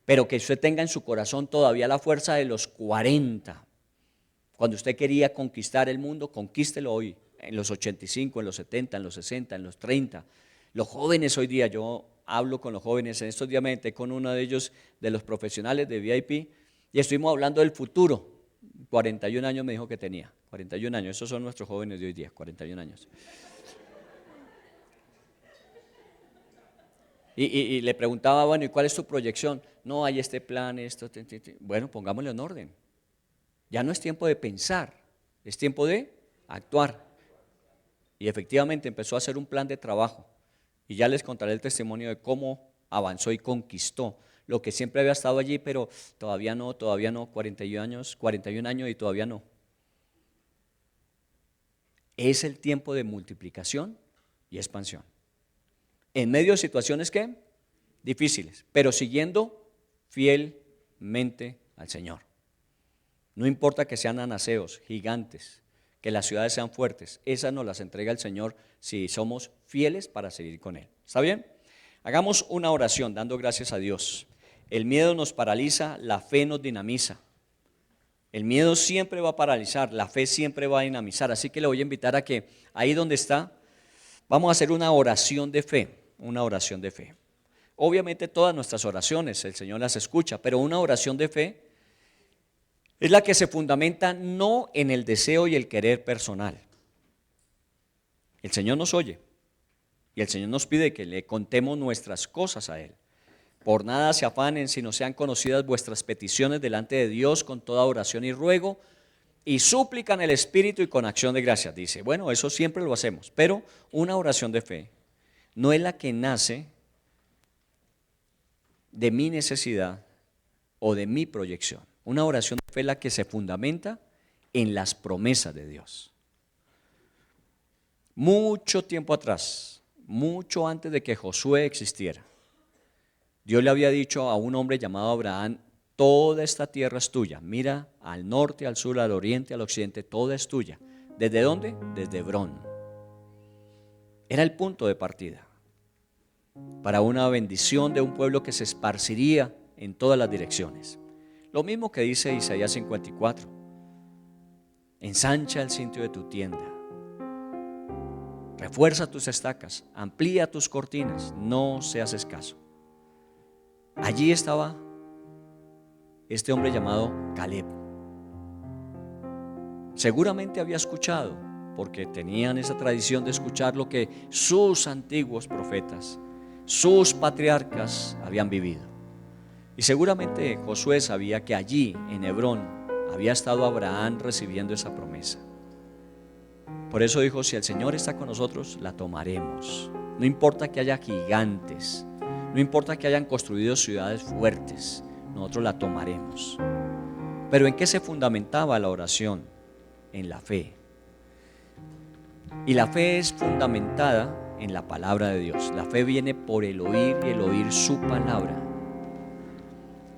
pero que usted tenga en su corazón todavía la fuerza de los 40. Cuando usted quería conquistar el mundo, conquístelo hoy. en los 85, en los 70, en los 60, en los 30. Los jóvenes hoy día, yo hablo con los jóvenes, en estos días me metí con uno de ellos, de los profesionales de VIP, y estuvimos hablando del futuro. 41 años me dijo que tenía, 41 años, esos son nuestros jóvenes de hoy día, 41 años. Y le preguntaba, bueno, ¿y cuál es tu proyección? No, hay este plan, esto, bueno, pongámoslo en orden. Ya no es tiempo de pensar, es tiempo de actuar. Y efectivamente empezó a hacer un plan de trabajo. Y ya les contaré el testimonio de cómo avanzó y conquistó lo que siempre había estado allí, pero todavía no, 41 años y todavía no. Es el tiempo de multiplicación y expansión. En medio de situaciones ¿qué? Difíciles, pero siguiendo fielmente al Señor. No importa que sean anaseos, gigantes, que las ciudades sean fuertes, esas nos las entrega el Señor si somos fieles para seguir con Él. ¿Está bien? Hagamos una oración dando gracias a Dios. El miedo nos paraliza, la fe nos dinamiza. El miedo siempre va a paralizar, la fe siempre va a dinamizar. Así que le voy a invitar a que ahí donde está, vamos a hacer una oración de fe. Una oración de fe. Obviamente todas nuestras oraciones el Señor las escucha, pero una oración de fe es la que se fundamenta no en el deseo y el querer personal. El Señor nos oye y el Señor nos pide que le contemos nuestras cosas a Él. Por nada se afanen, sino sean conocidas vuestras peticiones delante de Dios con toda oración y ruego y súplica en el Espíritu y con acción de gracias. Dice, bueno, eso siempre lo hacemos, pero una oración de fe no es la que nace de mi necesidad o de mi proyección. Una oración de fe es la que se fundamenta en las promesas de Dios. Mucho tiempo atrás, mucho antes de que Josué existiera, Dios le había dicho a un hombre llamado Abraham, toda esta tierra es tuya. Mira al norte, al sur, al oriente, al occidente, toda es tuya. ¿Desde dónde? Desde Hebrón. Era el punto de partida para una bendición de un pueblo que se esparciría en todas las direcciones. Lo mismo que dice Isaías 54. Ensancha el cinto de tu tienda, refuerza tus estacas, amplía tus cortinas, no seas escaso. Allí estaba este hombre llamado Caleb. Seguramente había escuchado, porque tenían esa tradición de escuchar lo que sus antiguos profetas, sus patriarcas habían vivido. Y seguramente Josué sabía que allí en Hebrón había estado Abraham recibiendo esa promesa. Por eso dijo, si el Señor está con nosotros, la tomaremos. No importa que haya gigantes, no importa que hayan construido ciudades fuertes, nosotros la tomaremos. Pero ¿en qué se fundamentaba la oración? En la fe. Y la fe es fundamentada en la palabra de Dios. La fe viene por el oír y el oír su palabra.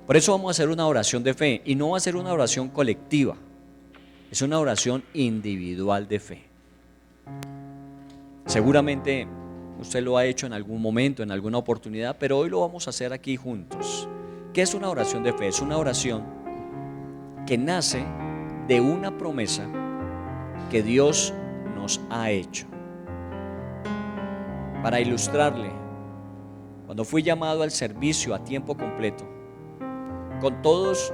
Por eso vamos a hacer una oración de fe y no va a ser una oración colectiva. Es una oración individual de fe. Seguramente usted lo ha hecho en algún momento, en alguna oportunidad, pero hoy lo vamos a hacer aquí juntos. ¿Qué es una oración de fe? Es una oración que nace de una promesa que Dios nos ha hecho. Para ilustrarle, cuando fui llamado al servicio a tiempo completo, con todos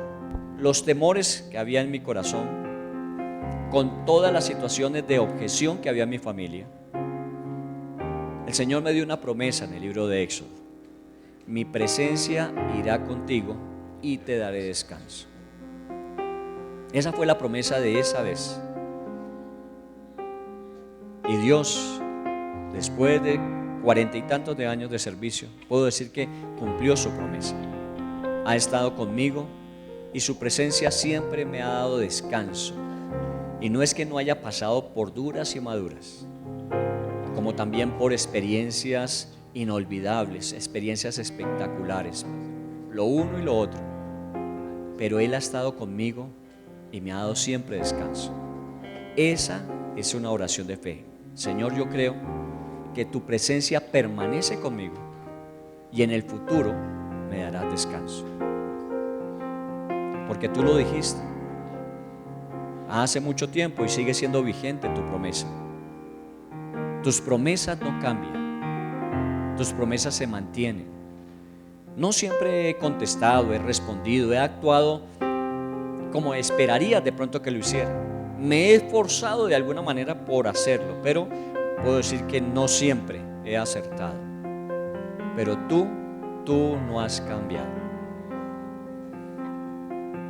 los temores que había en mi corazón, con todas las situaciones de objeción que había en mi familia, el Señor me dio una promesa en el libro de Éxodo: mi presencia irá contigo y te daré descanso. Esa fue la promesa de esa vez. Y Dios, después de 40 y tantos de años de servicio, puedo decir que cumplió su promesa. Ha estado conmigo y su presencia siempre me ha dado descanso. Y no es que no haya pasado por duras y maduras, como también por experiencias inolvidables, experiencias espectaculares, lo uno y lo otro. Pero Él ha estado conmigo y me ha dado siempre descanso. Esa es una oración de fe. Señor, yo creo que tu presencia permanece conmigo y en el futuro me darás descanso, porque tú lo dijiste hace mucho tiempo y sigue siendo vigente tu promesa. Tus promesas no cambian, tus promesas se mantienen. No siempre he contestado, he respondido, he actuado como esperaría de pronto que lo hiciera. Me he esforzado de alguna manera por hacerlo, pero puedo decir que no siempre he acertado. Pero tú no has cambiado.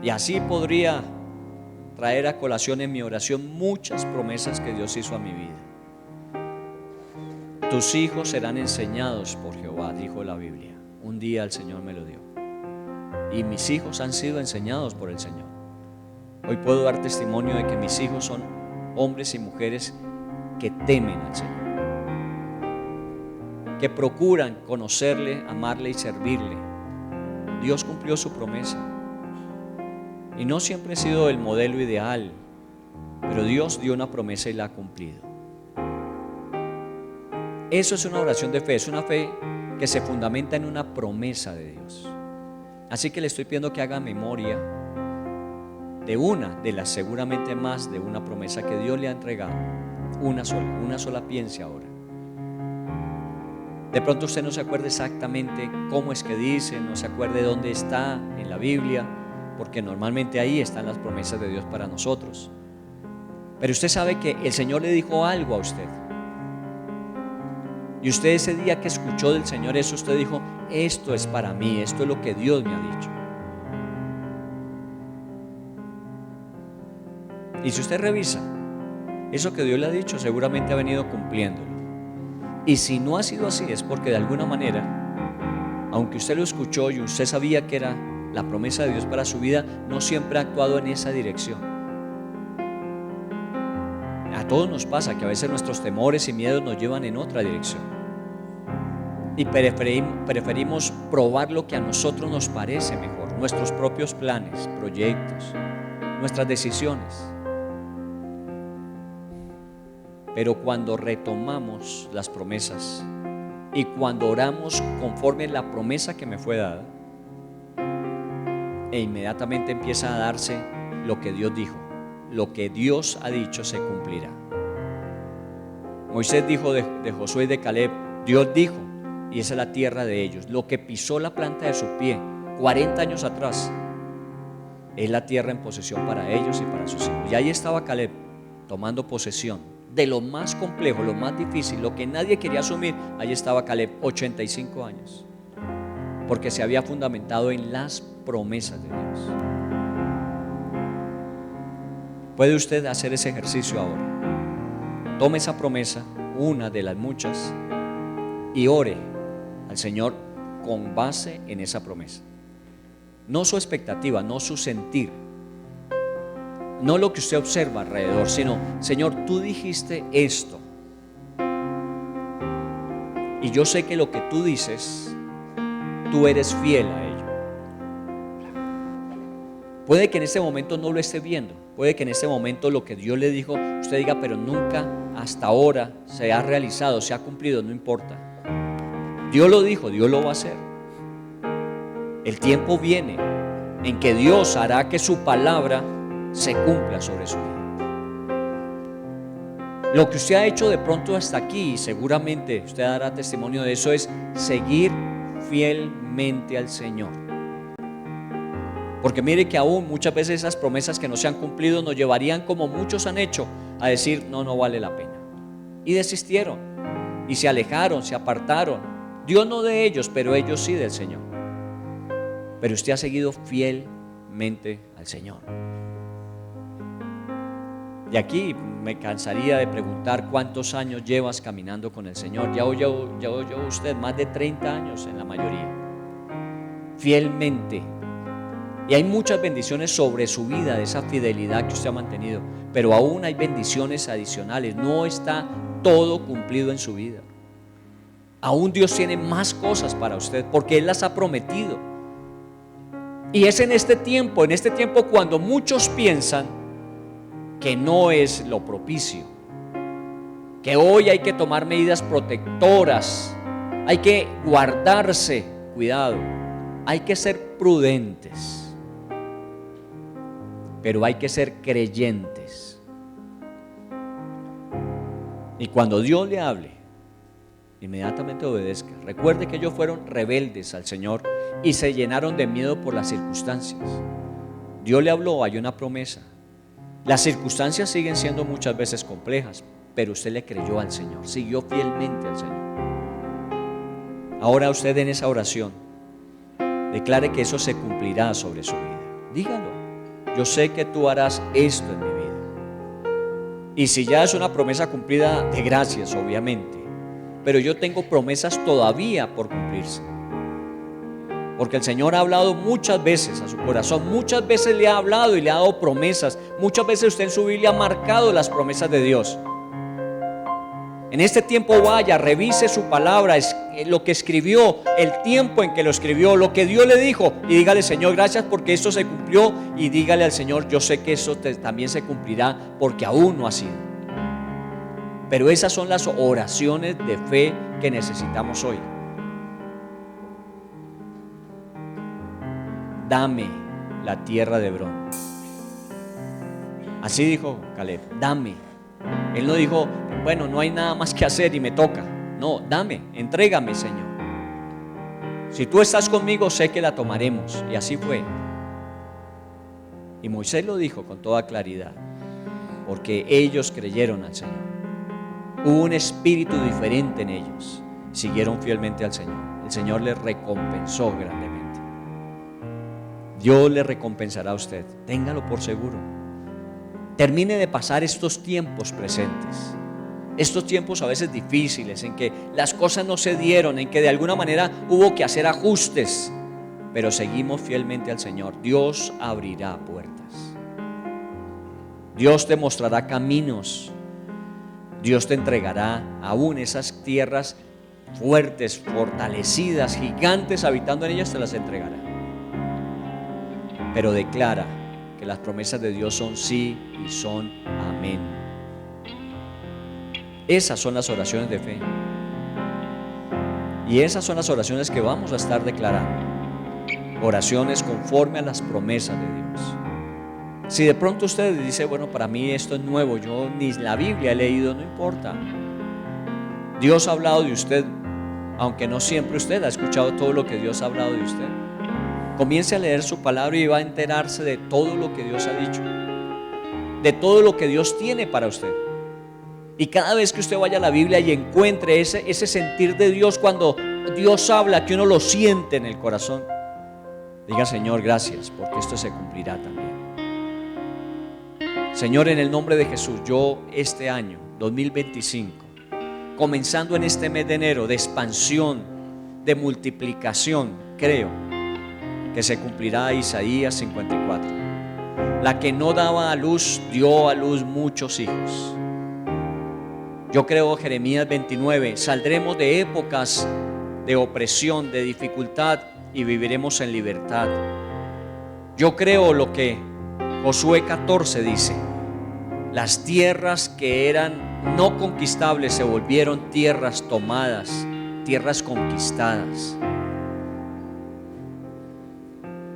Y así podría traer a colación en mi oración muchas promesas que Dios hizo a mi vida. Tus hijos serán enseñados por Jehová, dijo la Biblia. Un día el Señor me lo dio. Y mis hijos han sido enseñados por el Señor. Hoy puedo dar testimonio de que mis hijos son hombres y mujeres que temen al Señor, que procuran conocerle, amarle y servirle. Dios cumplió su promesa. Y no siempre he sido el modelo ideal, pero Dios dio una promesa y la ha cumplido. Eso es una oración de fe, es una fe que se fundamenta en una promesa de Dios. Así que le estoy pidiendo que haga memoria de una de las, seguramente más de una promesa que Dios le ha entregado. Una sola piense ahora. De pronto usted no se acuerda exactamente cómo es que dice, no se acuerde dónde está en la Biblia, porque normalmente ahí están las promesas de Dios para nosotros. Pero usted sabe que el Señor le dijo algo a usted. Y usted ese día que escuchó del Señor eso, usted dijo: esto es para mí, esto es lo que Dios me ha dicho. Y si usted revisa, eso que Dios le ha dicho seguramente ha venido cumpliéndolo. Y si no ha sido así, es porque de alguna manera, aunque usted lo escuchó y usted sabía que era la promesa de Dios para su vida, no siempre ha actuado en esa dirección. A todos nos pasa que a veces nuestros temores y miedos nos llevan en otra dirección. Y preferimos probar lo que a nosotros nos parece mejor, nuestros propios planes, proyectos, nuestras decisiones. Pero cuando retomamos las promesas y cuando oramos conforme la promesa que me fue dada, e inmediatamente empieza a darse lo que Dios dijo, lo que Dios ha dicho se cumplirá. Moisés dijo de Josué y de Caleb: Dios dijo, y esa es la tierra de ellos. Lo que pisó la planta de su pie 40 años atrás es la tierra en posesión para ellos y para sus hijos. Y ahí estaba Caleb tomando posesión de lo más complejo, lo más difícil, lo que nadie quería asumir. Ahí estaba Caleb, 85 años, porque se había fundamentado en las promesas de Dios. Puede usted hacer ese ejercicio ahora. Tome esa promesa, una de las muchas, y ore al Señor con base en esa promesa. No su expectativa, no su sentir, no lo que usted observa alrededor, sino: Señor, tú dijiste esto, y yo sé que lo que tú dices, tú eres fiel a ello. Puede que en este momento no lo esté viendo, puede que en este momento lo que Dios le dijo, usted diga: pero nunca hasta ahora se ha realizado, se ha cumplido. No importa, Dios lo dijo, Dios lo va a hacer. El tiempo viene en que Dios hará que su palabra se cumpla sobre su vida. Lo que usted ha hecho de pronto hasta aquí, seguramente usted dará testimonio de eso, es seguir fielmente al Señor. Porque mire que aún muchas veces esas promesas que no se han cumplido nos llevarían, como muchos han hecho, a decir: no vale la pena. Y desistieron, y se alejaron, se apartaron. Dios no de ellos, pero ellos sí del Señor. Pero usted ha seguido fielmente al Señor. Y aquí me cansaría de preguntar: ¿cuántos años llevas caminando con el Señor? Ya oyó usted más de 30 años en la mayoría, fielmente. Y hay muchas bendiciones sobre su vida de esa fidelidad que usted ha mantenido, pero aún hay bendiciones adicionales. No está todo cumplido en su vida. Aún Dios tiene más cosas para usted, porque Él las ha prometido. Y es en este tiempo cuando muchos piensan que no es lo propicio, que hoy hay que tomar medidas protectoras, hay que guardarse, cuidado, hay que ser prudentes, pero hay que ser creyentes. Y cuando Dios le hable, inmediatamente obedezca. Recuerde que ellos fueron rebeldes al Señor y se llenaron de miedo por las circunstancias. Dios le habló, hay una promesa. Las circunstancias siguen siendo muchas veces complejas, pero usted le creyó al Señor, siguió fielmente al Señor. Ahora usted en esa oración declare que eso se cumplirá sobre su vida. Dígalo: yo sé que tú harás esto en mi vida. Y si ya es una promesa cumplida, de gracias, obviamente. Pero yo tengo promesas todavía por cumplirse. Porque el Señor ha hablado muchas veces a su corazón, muchas veces le ha hablado y le ha dado promesas. Muchas veces usted en su Biblia ha marcado las promesas de Dios. En este tiempo vaya, revise su palabra, lo que escribió, el tiempo en que lo escribió, lo que Dios le dijo, y dígale: Señor, gracias porque esto se cumplió. Y dígale al Señor: yo sé que eso también se cumplirá porque aún no ha sido. Pero esas son las oraciones de fe que necesitamos hoy. Dame la tierra de Hebrón. Así dijo Caleb: dame. Él no dijo: bueno, no hay nada más que hacer y me toca. No, dame, entrégame, Señor. Si tú estás conmigo, sé que la tomaremos. Y así fue. Y Moisés lo dijo con toda claridad, porque ellos creyeron al Señor. Hubo un espíritu diferente en ellos. Siguieron fielmente al Señor. El Señor les recompensó grandemente. Dios le recompensará a usted, téngalo por seguro. Termine de pasar estos tiempos presentes, estos tiempos a veces difíciles, en que las cosas no se dieron, en que de alguna manera hubo que hacer ajustes, pero seguimos fielmente al Señor. Dios abrirá puertas, Dios te mostrará caminos, Dios te entregará aún esas tierras fuertes, fortalecidas, gigantes habitando en ellas, te las entregará. Pero declara que las promesas de Dios son sí y son amén. Esas son las oraciones de fe. Y esas son las oraciones que vamos a estar declarando. Oraciones conforme a las promesas de Dios. Si de pronto usted dice: bueno, para mí esto es nuevo, yo ni la Biblia he leído, no importa. Dios ha hablado de usted, aunque no siempre usted ha escuchado todo lo que Dios ha hablado de usted. Comience a leer su palabra y va a enterarse de todo lo que Dios ha dicho, de todo lo que Dios tiene para usted. Y cada vez que usted vaya a la Biblia y encuentre ese sentir de Dios, cuando Dios habla, que uno lo siente en el corazón, diga: Señor, gracias, porque esto se cumplirá también. Señor, en el nombre de Jesús, yo este año 2025, comenzando en este mes de enero, de expansión, de multiplicación, creo que se cumplirá Isaías 54. La que no daba a luz, dio a luz muchos hijos. Yo creo Jeremías 29, saldremos de épocas de opresión, de dificultad, y viviremos en libertad. Yo creo lo que Josué 14 dice: las tierras que eran no conquistables se volvieron tierras tomadas, tierras conquistadas.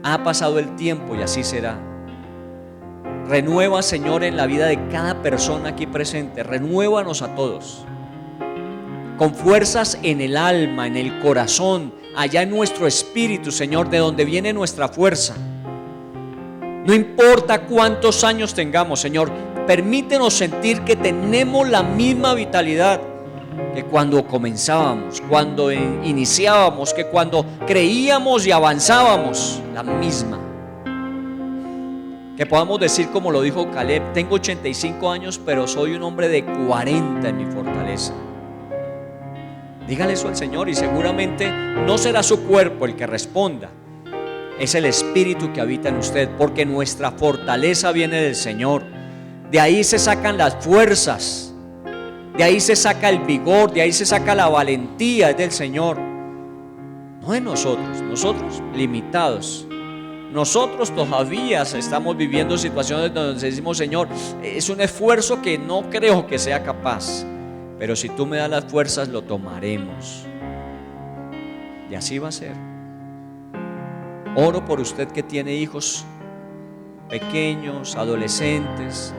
Ha pasado el tiempo y así será. Renueva, Señor, en la vida de cada persona aquí presente. Renuévanos a todos con fuerzas en el alma, en el corazón, allá en nuestro espíritu, Señor, de donde viene nuestra fuerza. No importa cuántos años tengamos, Señor, permítenos sentir que tenemos la misma vitalidad que cuando comenzábamos, cuando iniciábamos, que cuando creíamos y avanzábamos, la misma. Que podamos decir como lo dijo Caleb: tengo 85 años, pero soy un hombre de 40 en mi fortaleza. Dígale eso al Señor y seguramente no será su cuerpo el que responda. Es el Espíritu que habita en usted, porque nuestra fortaleza viene del Señor. De ahí se sacan las fuerzas, de ahí se saca el vigor, de ahí se saca la valentía, es del Señor. No de nosotros, nosotros limitados. Nosotros todavía estamos viviendo situaciones donde decimos: Señor, es un esfuerzo que no creo que sea capaz, pero si tú me das las fuerzas, lo tomaremos. Y así va a ser. Oro por usted que tiene hijos pequeños, adolescentes,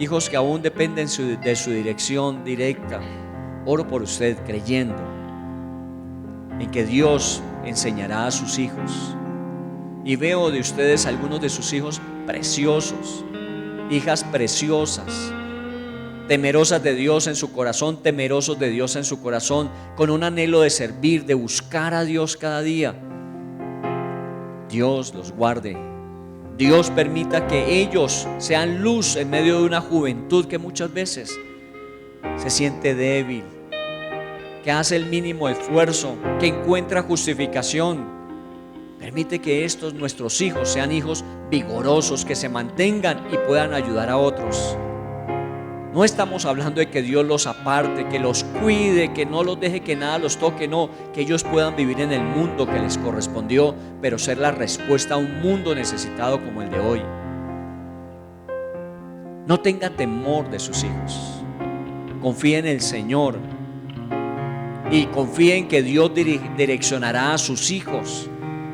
hijos que aún dependen de su dirección directa. Oro por usted creyendo en que Dios enseñará a sus hijos. Y veo de ustedes algunos de sus hijos preciosos, hijas preciosas, temerosas de Dios en su corazón, temerosos de Dios en su corazón, con un anhelo de servir, de buscar a Dios cada día. Dios los guarde. Dios permita que ellos sean luz en medio de una juventud que muchas veces se siente débil, que hace el mínimo esfuerzo, que encuentra justificación. Permite que estos nuestros hijos sean hijos vigorosos, que se mantengan y puedan ayudar a otros. No estamos hablando de que Dios los aparte, que los cuide, que no los deje que nada los toque, no, que ellos puedan vivir en el mundo que les correspondió, pero ser la respuesta a un mundo necesitado como el de hoy. No tenga temor de sus hijos. Confíe en el Señor y confíe en que Dios direccionará a sus hijos.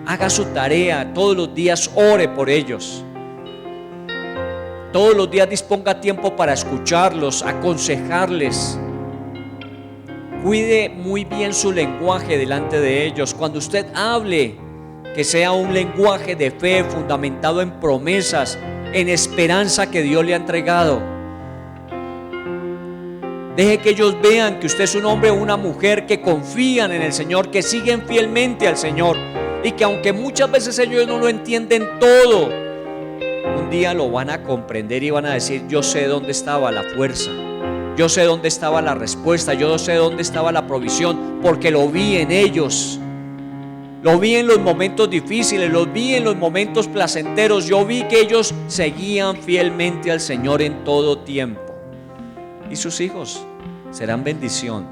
Haga su tarea, todos los días ore por ellos. Todos los días disponga tiempo para escucharlos, aconsejarles. Cuide muy bien su lenguaje delante de ellos. Cuando usted hable, que sea un lenguaje de fe fundamentado en promesas, en esperanza que Dios le ha entregado. Deje que ellos vean que usted es un hombre o una mujer que confían en el Señor, que siguen fielmente al Señor, y que aunque muchas veces ellos no lo entienden todo, un día lo van a comprender y van a decir: yo sé dónde estaba la fuerza, yo sé dónde estaba la respuesta, yo sé dónde estaba la provisión, porque lo vi en ellos. Lo vi en los momentos difíciles, los vi en los momentos placenteros. Yo vi que ellos seguían fielmente al Señor en todo tiempo. Y sus hijos serán bendición.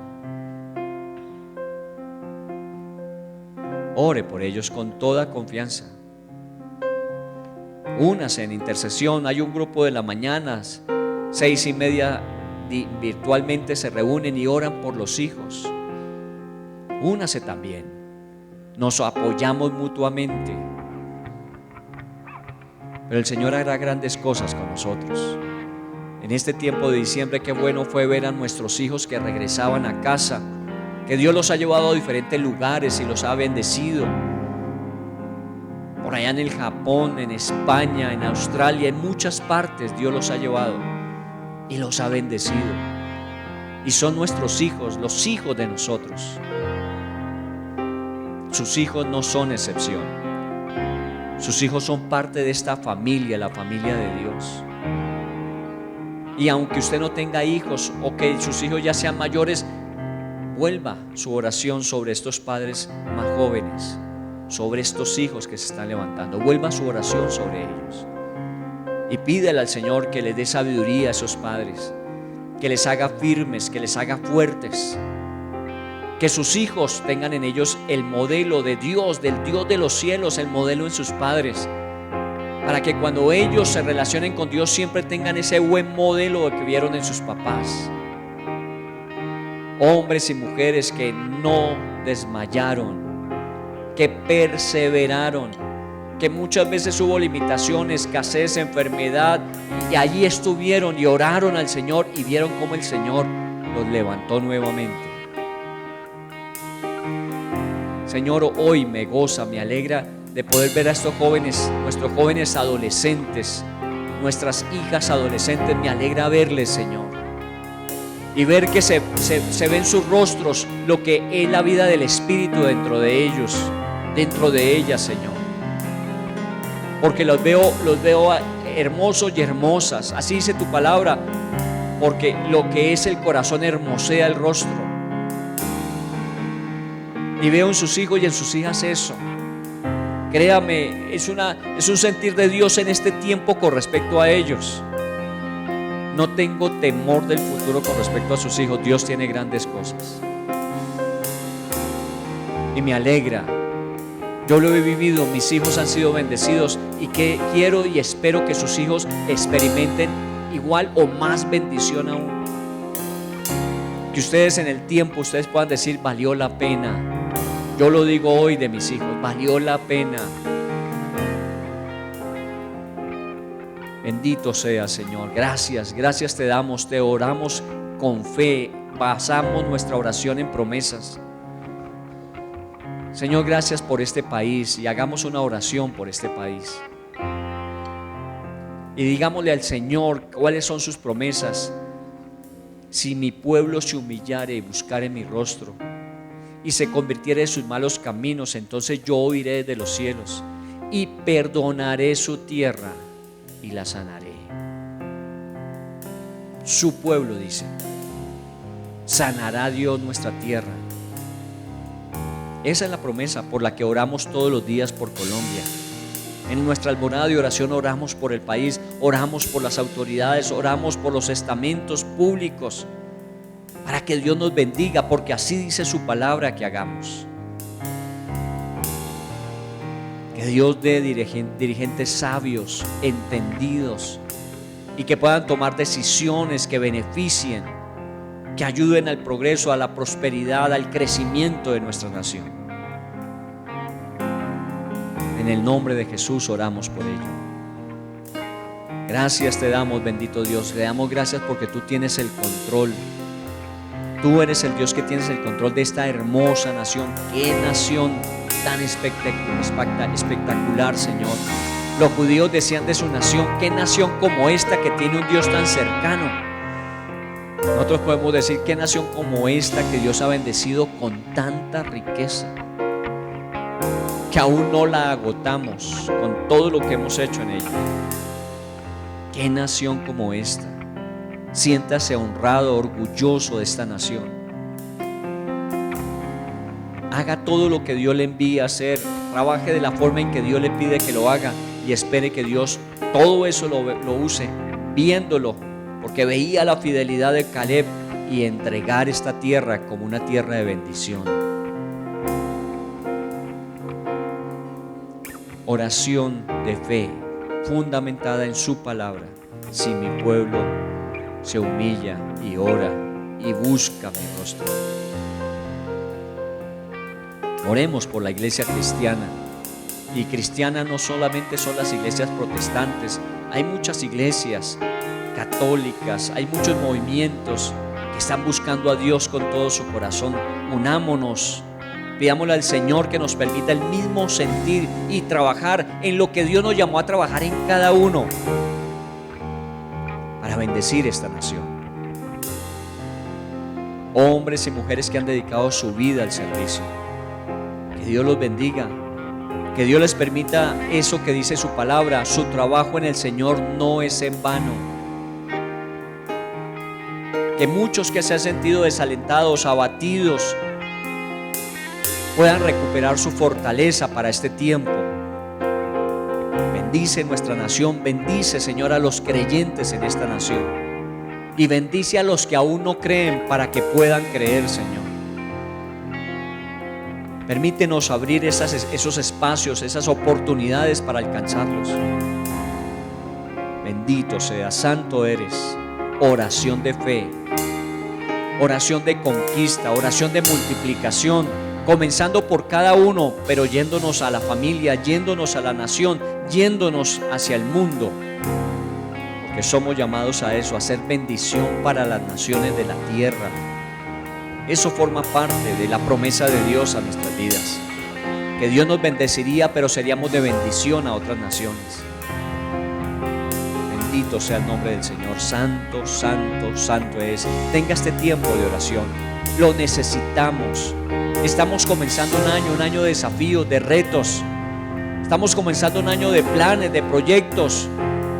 Ore por ellos con toda confianza. Únase en intercesión. Hay un grupo de las mañanas, 6:30, virtualmente se reúnen y oran por los hijos. Únase también. Nos apoyamos mutuamente. Pero el Señor hará grandes cosas con nosotros. En este tiempo de diciembre, qué bueno fue ver a nuestros hijos que regresaban a casa, que Dios los ha llevado a diferentes lugares y los ha bendecido. Por allá en el Japón, en España, en Australia, en muchas partes Dios los ha llevado y los ha bendecido. Y son nuestros hijos, los hijos de nosotros. Sus hijos no son excepción. Sus hijos son parte de esta familia, la familia de Dios. Y aunque usted no tenga hijos o que sus hijos ya sean mayores, vuelva su oración sobre estos padres más jóvenes, sobre estos hijos que se están levantando. Vuelva su oración sobre ellos y pídele al Señor que les dé sabiduría a esos padres, que les haga firmes, que les haga fuertes, que sus hijos tengan en ellos el modelo de Dios, del Dios de los cielos, el modelo en sus padres, para que cuando ellos se relacionen con Dios siempre tengan ese buen modelo que vieron en sus papás. Hombres y mujeres que no desmayaron, que perseveraron, que muchas veces hubo limitaciones, escasez, enfermedad, y allí estuvieron y oraron al Señor y vieron cómo el Señor los levantó nuevamente. Señor, hoy me goza, me alegra de poder ver a estos jóvenes, nuestros jóvenes adolescentes, nuestras hijas adolescentes. Me alegra verles, Señor, y ver que se ve en sus rostros lo que es la vida del Espíritu dentro de ellos, dentro de ellas, Señor, porque los veo hermosos y hermosas. Así dice tu palabra, porque lo que es el corazón hermosea el rostro. Y veo en sus hijos y en sus hijas eso. Créame, es un sentir de Dios en este tiempo con respecto a ellos. No tengo temor del futuro con respecto a sus hijos. Dios tiene grandes cosas y me alegra. Yo lo he vivido, mis hijos han sido bendecidos, y que quiero y espero que sus hijos experimenten igual o más bendición aún. Que ustedes en el tiempo ustedes puedan decir: valió la pena. Yo lo digo hoy de mis hijos: valió la pena. Bendito sea, Señor. Gracias, gracias te damos, te oramos con fe, basamos nuestra oración en promesas. Señor, gracias por este país y hagamos una oración por este país. Y digámosle al Señor cuáles son sus promesas. Si mi pueblo se humillare y buscare mi rostro y se convirtiere de sus malos caminos, entonces yo oiré desde los cielos y perdonaré su tierra y la sanaré. Su pueblo, dice, sanará Dios nuestra tierra. Esa es la promesa por la que oramos todos los días por Colombia. En nuestra alborada de oración oramos por el país, oramos por las autoridades, oramos por los estamentos públicos, para que Dios nos bendiga, porque así dice su palabra que hagamos. Que Dios dé dirigentes sabios, entendidos, y que puedan tomar decisiones que beneficien, que ayuden al progreso, a la prosperidad, al crecimiento de nuestra nación. En el nombre de Jesús oramos por ello. Gracias te damos, bendito Dios. Le damos gracias porque tú tienes el control. Tú eres el Dios que tienes el control de esta hermosa nación. Qué nación tan espectacular, Señor. Los judíos decían de su nación: qué nación como esta que tiene un Dios tan cercano. Nosotros podemos decir: qué nación como esta que Dios ha bendecido con tanta riqueza, que aún no la agotamos con todo lo que hemos hecho en ella. Qué nación como esta. Siéntase honrado, orgulloso de esta nación. Haga todo lo que Dios le envíe a hacer. Trabaje de la forma en que Dios le pide que lo haga y espere que Dios todo eso lo use, viéndolo, porque veía la fidelidad de Caleb, y entregar esta tierra como una tierra de bendición. Oración de fe fundamentada en su palabra. Si mi pueblo se humilla y ora y busca mi rostro. Oremos por la iglesia cristiana. Y cristiana no solamente son las iglesias protestantes, hay muchas iglesias católicas, hay muchos movimientos que están buscando a Dios con todo su corazón. Unámonos, pidámosle al Señor que nos permita el mismo sentir y trabajar en lo que Dios nos llamó a trabajar en cada uno, para bendecir esta nación. Hombres y mujeres que han dedicado su vida al servicio, que Dios los bendiga, que Dios les permita eso que dice su palabra: su trabajo en el Señor no es en vano. Que muchos que se han sentido desalentados, abatidos, puedan recuperar su fortaleza para este tiempo. Bendice nuestra nación, bendice, Señor, a los creyentes en esta nación, y bendice a los que aún no creen para que puedan creer, Señor. Permítenos abrir esos espacios, esas oportunidades para alcanzarlos. Bendito sea, santo eres. Oración de fe, oración de conquista, oración de multiplicación, comenzando por cada uno, pero yéndonos a la familia, yéndonos a la nación, yéndonos hacia el mundo, porque somos llamados a eso, a ser bendición para las naciones de la tierra. Eso forma parte de la promesa de Dios a nuestras vidas, que Dios nos bendeciría, pero seríamos de bendición a otras naciones. Bendito sea el nombre del Señor. Santo, santo, santo es. Tenga este tiempo de oración, lo necesitamos. Estamos comenzando un año de desafíos, de retos. Estamos comenzando un año de planes, de proyectos.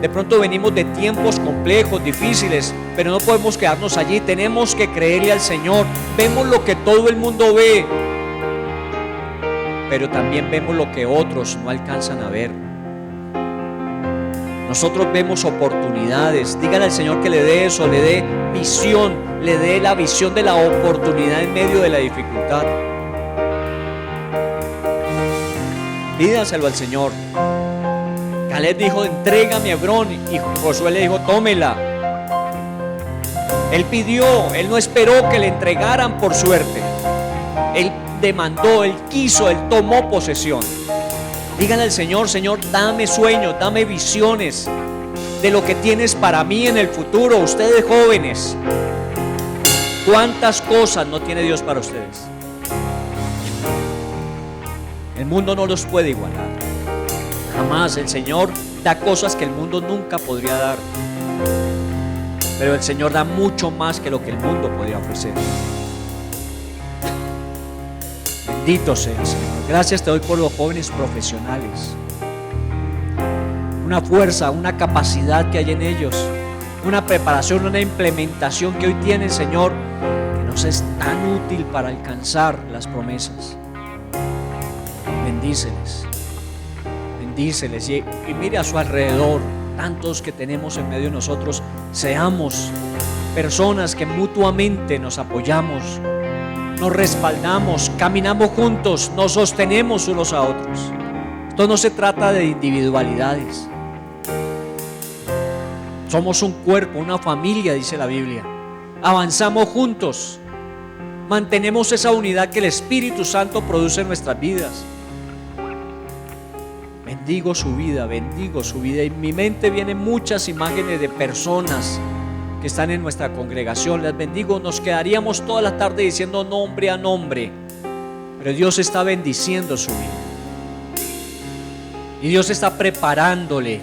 De pronto venimos de tiempos complejos, difíciles, pero no podemos quedarnos allí. Tenemos que creerle al Señor. Vemos lo que todo el mundo ve, pero también vemos lo que otros no alcanzan a ver. Nosotros vemos oportunidades. Dígale al Señor que le dé eso, le dé visión, le dé la visión de la oportunidad en medio de la dificultad. Pídaselo al Señor. Caleb dijo: entrégame a Hebrón, y Josué le dijo: tómela. Él pidió, él no esperó que le entregaran por suerte. Él demandó, él quiso, él tomó posesión. Díganle al Señor: Señor, dame sueños, dame visiones de lo que tienes para mí en el futuro. Ustedes jóvenes, ¿cuántas cosas no tiene Dios para ustedes? El mundo no los puede igualar. Jamás. El Señor da cosas que el mundo nunca podría dar. Pero el Señor da mucho más que lo que el mundo podría ofrecer. Bendito sea el Señor. Gracias te doy por los jóvenes profesionales. Una fuerza, una capacidad que hay en ellos, una preparación, una implementación que hoy tienen, Señor, que nos es tan útil para alcanzar las promesas. Bendíceles, bendíceles y mire a su alrededor, tantos que tenemos en medio de nosotros. Seamos personas que mutuamente nos apoyamos, nos respaldamos, caminamos juntos, nos sostenemos unos a otros. Esto no se trata de individualidades. Somos un cuerpo, una familia, dice la Biblia. Avanzamos juntos, mantenemos esa unidad que el Espíritu Santo produce en nuestras vidas. Bendigo su vida, bendigo su vida. En mi mente vienen muchas imágenes de personas que están en nuestra congregación. Les bendigo. Nos quedaríamos toda la tarde diciendo nombre a nombre, pero Dios está bendiciendo su vida y Dios está preparándole,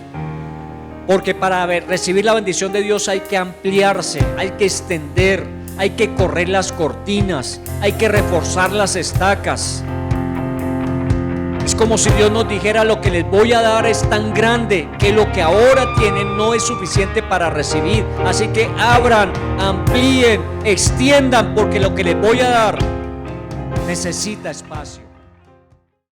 porque para recibir la bendición de Dios hay que ampliarse, hay que extender, hay que correr las cortinas, hay que reforzar las estacas. Es como si Dios nos dijera: lo que les voy a dar es tan grande que lo que ahora tienen no es suficiente para recibir. Así que abran, amplíen, extiendan, porque lo que les voy a dar necesita espacio.